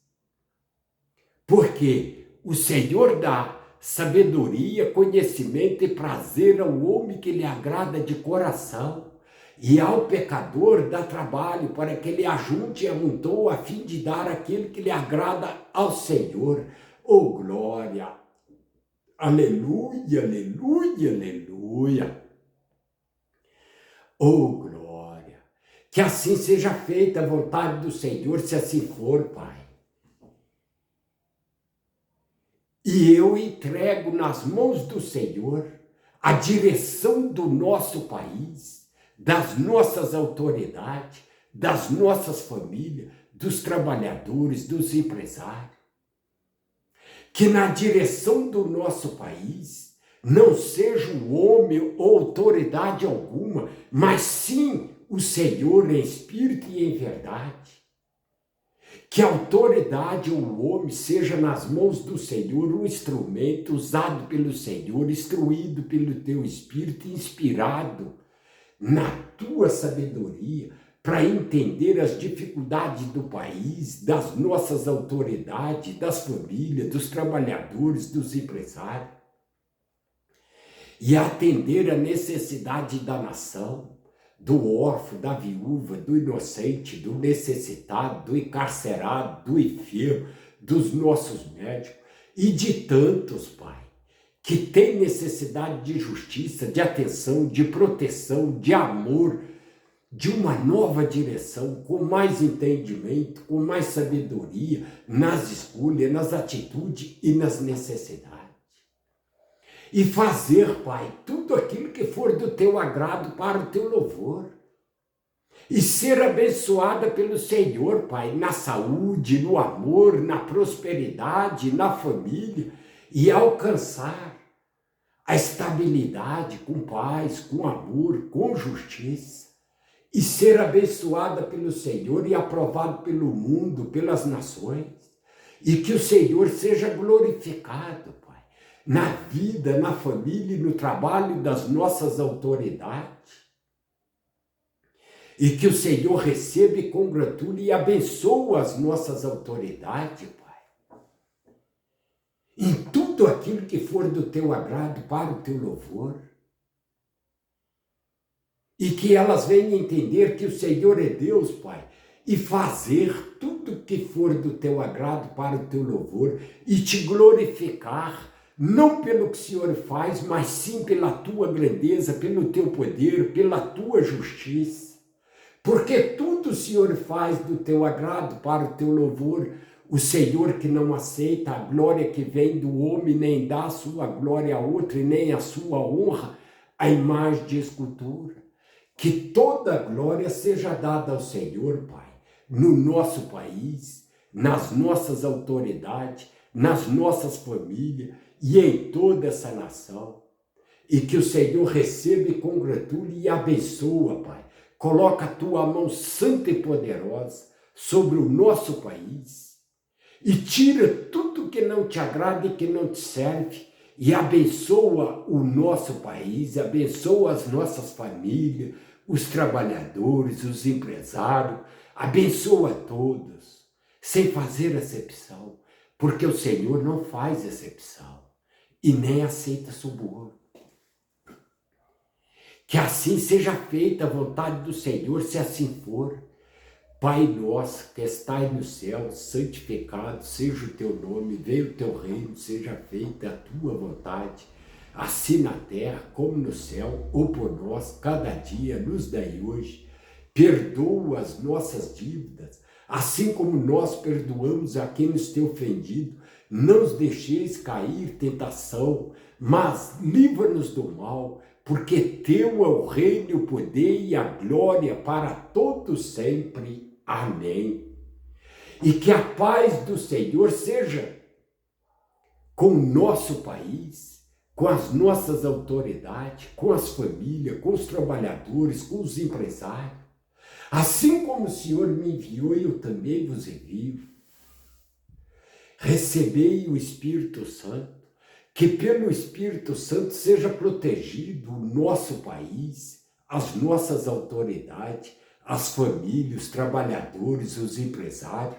Porque o Senhor dá sabedoria, conhecimento e prazer ao homem que lhe agrada de coração. E ao pecador dá trabalho para que ele ajunte e amontoe a fim de dar aquilo que lhe agrada ao Senhor. Oh, glória! Aleluia, aleluia, aleluia! Oh, glória! Que assim seja feita a vontade do Senhor, se assim for, Pai. E eu entrego nas mãos do Senhor a direção do nosso país, das nossas autoridades, das nossas famílias, dos trabalhadores, dos empresários. que na direção do nosso país não seja o homem ou autoridade alguma, mas sim o Senhor em espírito e em verdade. Que a autoridade ou o homem seja nas mãos do Senhor um instrumento usado pelo Senhor, instruído pelo teu espírito, inspirado na tua sabedoria, para entender as dificuldades do país, das nossas autoridades, das famílias, dos trabalhadores, dos empresários, e atender a necessidade da nação, do órfão, da viúva, do inocente, do necessitado, do encarcerado, do enfermo, dos nossos médicos e de tantos, Pai, que têm necessidade de justiça, de atenção, de proteção, de amor, de uma nova direção, com mais entendimento, com mais sabedoria nas escolhas, nas atitudes e nas necessidades. E fazer, Pai, tudo aquilo que for do teu agrado para o teu louvor. E ser abençoada pelo Senhor, Pai, na saúde, no amor, na prosperidade, na família, e alcançar a estabilidade com paz, com amor, com justiça. E ser abençoada pelo Senhor e aprovado pelo mundo, pelas nações. E que o Senhor seja glorificado, Pai, na vida, na família e no trabalho das nossas autoridades. E que o Senhor receba e congratule e abençoe as nossas autoridades, Pai. Em tudo aquilo que for do teu agrado para o teu louvor. E que elas venham entender que o Senhor é Deus, Pai, e fazer tudo que for do teu agrado para o teu louvor e te glorificar, não pelo que o Senhor faz, mas sim pela tua grandeza, pelo teu poder, pela tua justiça. Porque tudo o Senhor faz do teu agrado para o teu louvor. O Senhor que não aceita a glória que vem do homem, nem dá a sua glória a outro, e nem a sua honra à imagem de escultura. Que toda a glória seja dada ao Senhor, Pai, no nosso país, nas nossas autoridades, nas nossas famílias e em toda essa nação. E que o Senhor receba e congratule e abençoa, Pai. Coloca a tua mão santa e poderosa sobre o nosso país e tira tudo que não te agrada e que não te serve e abençoa o nosso país, abençoa as nossas famílias, os trabalhadores, os empresários, abençoa todos, sem fazer acepção, porque o Senhor não faz acepção e nem aceita suborno. Que assim seja feita a vontade do Senhor, se assim for. Pai nosso, que estais no céu, santificado seja o teu nome, venha o teu reino, seja feita a tua vontade, assim na terra como no céu. O por nós, cada dia, nos dai hoje. Perdoa as nossas dívidas, assim como nós perdoamos a quem nos tem ofendido. Não os deixeis cair em tentação, mas livra-nos do mal, porque teu é o reino, o poder e a glória para todos sempre. Amém. E que a paz do Senhor seja com o nosso país, com as nossas autoridades, com as famílias, com os trabalhadores, com os empresários. Assim como o Senhor me enviou, eu também vos envio. Recebei o Espírito Santo, que pelo Espírito Santo seja protegido o nosso país, as nossas autoridades, as famílias, os trabalhadores, os empresários,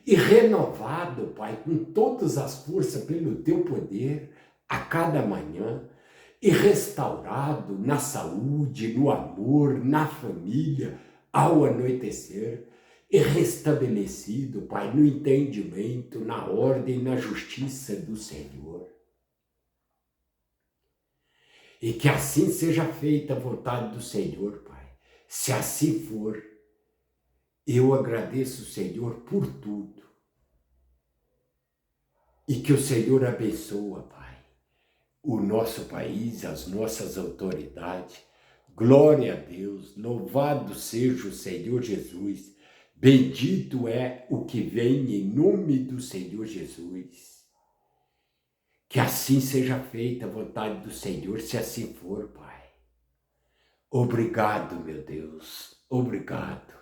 e renovado, Pai, com todas as forças pelo teu poder, a cada manhã, e restaurado na saúde, no amor, na família, ao anoitecer, e restabelecido, Pai, no entendimento, na ordem e na justiça do Senhor. E que assim seja feita a vontade do Senhor, Pai. Se assim for, eu agradeço o Senhor por tudo. E que o Senhor abençoe, Pai, o nosso país, as nossas autoridades. Glória a Deus, louvado seja o Senhor Jesus. Bendito é o que vem em nome do Senhor Jesus. Que assim seja feita a vontade do Senhor, se assim for, Pai. Obrigado, meu Deus. Obrigado.